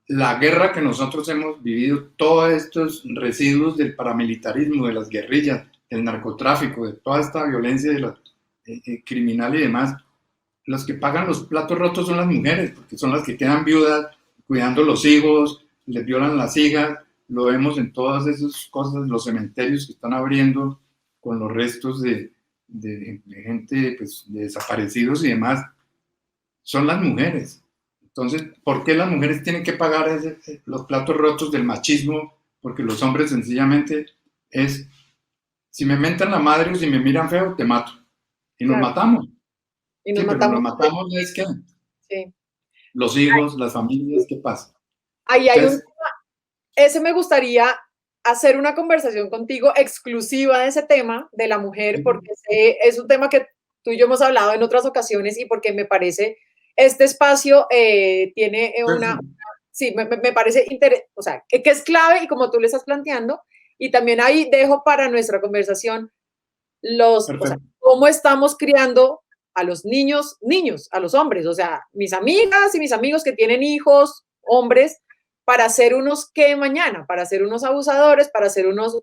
la guerra que nosotros hemos vivido, todos estos residuos del paramilitarismo, de las guerrillas, del narcotráfico, de toda esta violencia de la, criminal y demás, los que pagan los platos rotos son las mujeres, porque son las que quedan viudas, cuidando los hijos, les violan las hijas, lo vemos en todas esas cosas, los cementerios que están abriendo con los restos de gente, pues, de desaparecidos y demás, son las mujeres. Entonces, ¿por qué las mujeres tienen que pagar los platos rotos del machismo? Porque los hombres sencillamente es, si me mentan la madre o si me miran feo, te mato. Y nos Claro, matamos. y nos Sí, pero nos matamos. matamos es que Sí. los hijos, las familias, ¿qué pasa? Ahí hay un, Entonces, ese me gustaría hacer una conversación contigo exclusiva de ese tema de la mujer, porque es un tema que tú y yo hemos hablado en otras ocasiones y porque me parece, este espacio tiene pues, una, sí, me parece, o sea, que es clave y como tú le estás planteando, y también ahí dejo para nuestra conversación o sea, perfecto. cómo estamos criando a los niños, a los hombres, o sea, mis amigas y mis amigos que tienen hijos, hombres, para ser unos que mañana, para ser unos abusadores, para ser unos,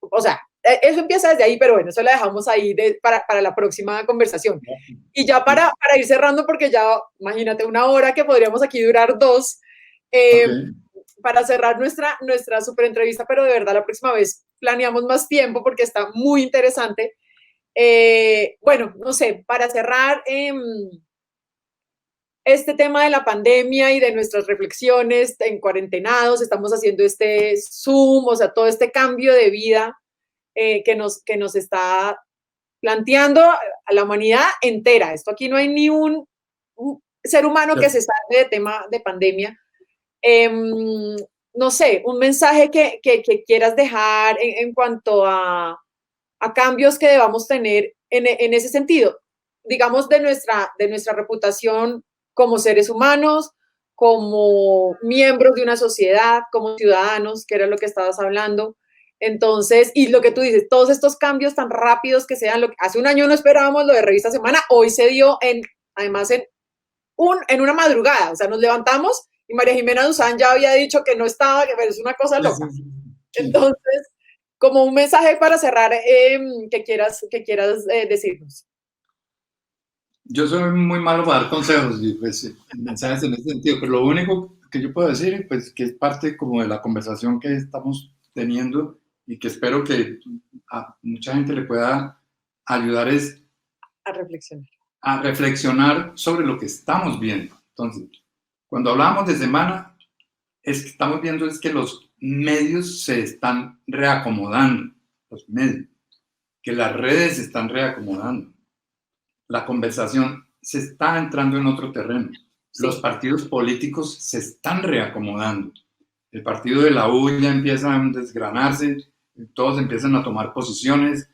o sea, eso empieza desde ahí, pero bueno, eso lo dejamos ahí para la próxima conversación. Y ya Listo. para ir cerrando, porque ya, imagínate, una hora que podríamos aquí durar dos, Ok, eh, para cerrar nuestra super entrevista, pero de verdad la próxima vez planeamos más tiempo porque está muy interesante. Bueno, no sé, para cerrar este tema de la pandemia y de nuestras reflexiones en cuarentenados, estamos haciendo este Zoom, o sea, todo este cambio de vida que nos está planteando a la humanidad entera. Esto aquí no hay ni un ser humano que cierto. se salve de tema de pandemia. Eh, no sé, un mensaje que quieras dejar en cuanto a cambios que debamos tener en ese sentido, digamos, de nuestra reputación como seres humanos, como miembros de una sociedad, como ciudadanos, que era lo que estabas hablando. Entonces, y lo que tú dices, todos estos cambios tan rápidos que sean, hace un año no esperábamos lo de Revista Semana, hoy se dio además en una madrugada, o sea, nos levantamos y María Jimena Duzán ya había dicho que no estaba, que es una cosa Sí, loca. sí, sí, sí. Entonces, como un mensaje para cerrar que quieras decirnos. Yo soy muy malo para dar consejos y pues, mensajes en ese sentido, pero lo único que yo puedo decir, pues que es parte como de la conversación que estamos teniendo y que espero que a mucha gente le pueda ayudar es A reflexionar. a reflexionar sobre lo que estamos viendo. Entonces, cuando hablamos de semana, es que estamos viendo es que los medios se están reacomodando, los medios, que las redes se están reacomodando, la conversación se está entrando en otro terreno. Los Sí, partidos políticos se están reacomodando. El partido de la U ya empieza a desgranarse, todos empiezan a tomar posiciones.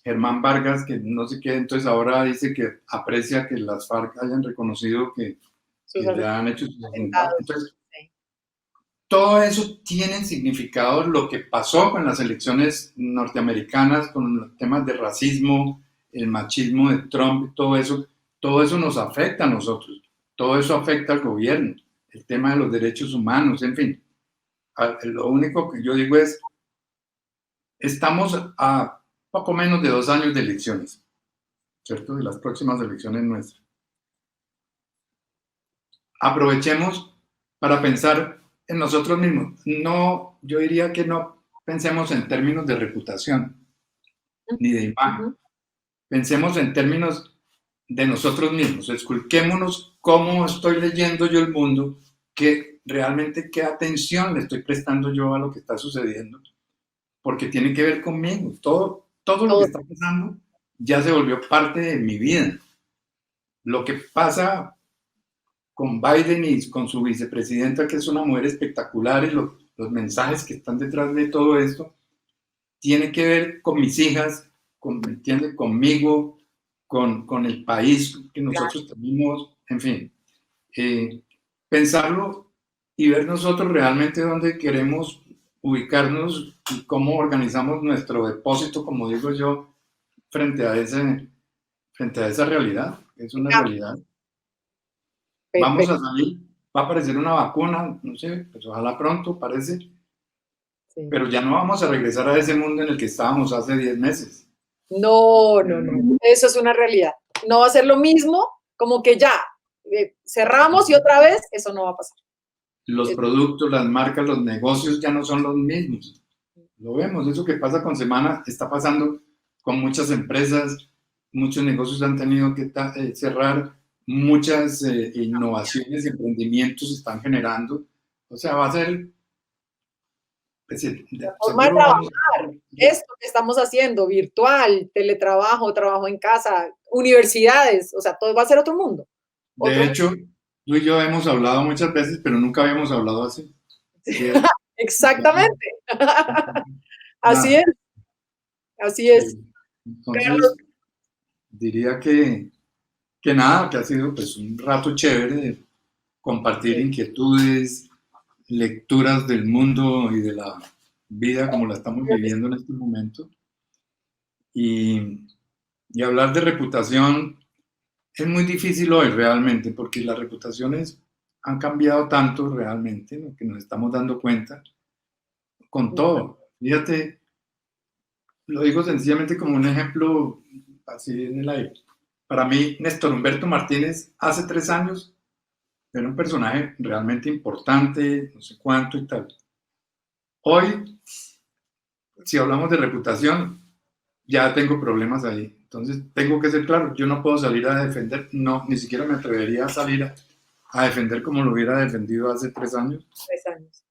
Germán Vargas, que no sé qué, entonces ahora dice que aprecia que las FARC hayan reconocido sus que ya han hecho sus atentados. atentados. Entonces, Sí. todo eso tiene significado lo que pasó con las elecciones norteamericanas, con los temas de racismo, el machismo de Trump, todo eso nos afecta a nosotros, todo eso afecta al gobierno, el tema de los derechos humanos, en fin. Lo único que yo digo es, estamos a poco menos de 2 años de elecciones, ¿cierto? De las próximas elecciones nuestras. Aprovechemos para pensar en nosotros mismos. No, yo diría que no pensemos en términos de reputación ni de imagen. Ujú. Pensemos en términos de nosotros mismos. Esculquémonos cómo estoy leyendo yo el mundo, que realmente qué atención le estoy prestando yo a lo que está sucediendo, porque tiene que ver conmigo. Todo lo que Todo. está pasando ya se volvió parte de mi vida. Lo que pasa con Biden y con su vicepresidenta, que es una mujer espectacular, y los mensajes que están detrás de todo esto, tiene que ver con mis hijas, ¿me entiende? Conmigo, con el país que nosotros tenemos, en fin. Pensarlo y ver nosotros realmente dónde queremos ubicarnos y cómo organizamos nuestro depósito, como digo yo, frente a, frente a esa realidad, que es una realidad. Vamos a salir, va a aparecer una vacuna, no sé, pues ojalá pronto, parece, Sí. pero ya no vamos a regresar a ese mundo en el que estábamos hace 10 meses. No, no, no. Eso es una realidad. No va a ser lo mismo, como que ya cerramos y otra vez, eso no va a pasar. Los productos, las marcas, los negocios ya no son los mismos. Lo vemos, eso que pasa con Semana está pasando con muchas empresas, muchos negocios han tenido que cerrar, muchas innovaciones y emprendimientos se están generando. O sea, va a ser, pues, La forma de seguro vamos trabajar, a... esto que estamos haciendo, virtual, teletrabajo, trabajo en casa, universidades, o sea, todo va a ser otro mundo. De Otro mundo. hecho, tú y yo hemos hablado muchas veces, pero nunca habíamos hablado así. Sí, es. Entonces, Exactamente. Así nada, es, así es. sí. Carlos, Entonces, diría que nada, que ha sido pues un rato chévere de compartir sí, inquietudes, lecturas del mundo y de la vida como la estamos viviendo en este momento. Y, y hablar de reputación es muy difícil hoy realmente, porque las reputaciones han cambiado tanto realmente, ¿no? Que nos estamos dando cuenta con todo. Fíjate, lo digo sencillamente como un ejemplo así en el aire. Para mí, Néstor Humberto Martínez, hace 3 años, era un personaje realmente importante, no sé cuánto y tal. Hoy, si hablamos de reputación, ya tengo problemas ahí. Entonces, tengo que ser claro, yo no puedo salir a defender, no, ni siquiera me atrevería a salir a defender como lo hubiera defendido hace 3 años. 3 años.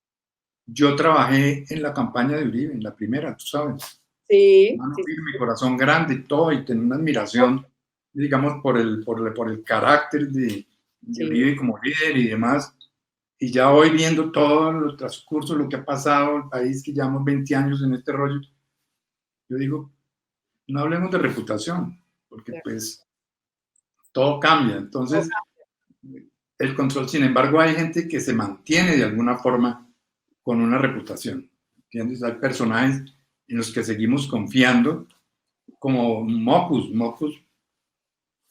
Yo trabajé en la campaña de Uribe, en la primera, tú sabes. Sí, Mano sí, sí. firme, corazón grande y todo, y tenía una admiración, digamos, por el carácter de Sí. Uribe como líder y demás. Y ya hoy viendo todo el transcurso, lo que ha pasado, el país que llevamos 20 años en este rollo, yo digo, no hablemos de reputación, porque pues todo cambia. Entonces, el control, sin embargo, hay gente que se mantiene de alguna forma con una reputación. ¿Entiendes? Hay personajes en los que seguimos confiando, como Mopus. Mopus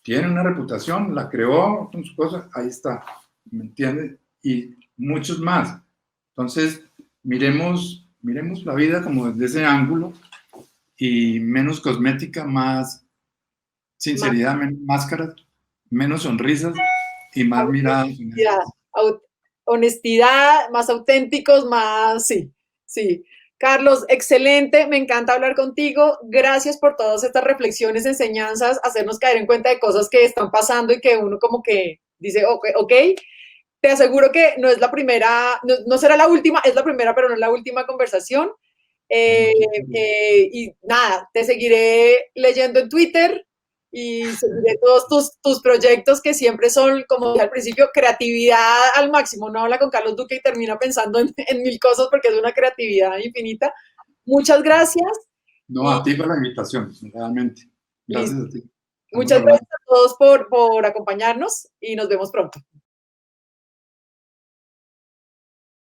tiene una reputación, la creó con sus cosas, ahí está, ¿me entiendes? Y muchos más. Entonces, miremos la vida como desde ese ángulo y menos cosmética, más sinceridad, menos máscaras, menos sonrisas y más miradas honestidad, honestas. honestidad, más auténticos, más, sí, sí. Carlos, excelente, me encanta hablar contigo. Gracias por todas estas reflexiones, enseñanzas, hacernos caer en cuenta de cosas que están pasando y que uno como que dice, ok, okay. Te aseguro que no es la primera, no, no, será la última, es la primera, pero no es la última conversación. Eh, y nada, te seguiré leyendo en Twitter y seguiré todos tus proyectos que siempre son, como dije al principio, creatividad al máximo. No habla con Carlos Duque y termina pensando en mil cosas porque es una creatividad infinita. Muchas gracias No, y a ti por la invitación, realmente. listo. Gracias a ti. Estamos Muchas hablando. gracias a todos por acompañarnos y nos vemos pronto.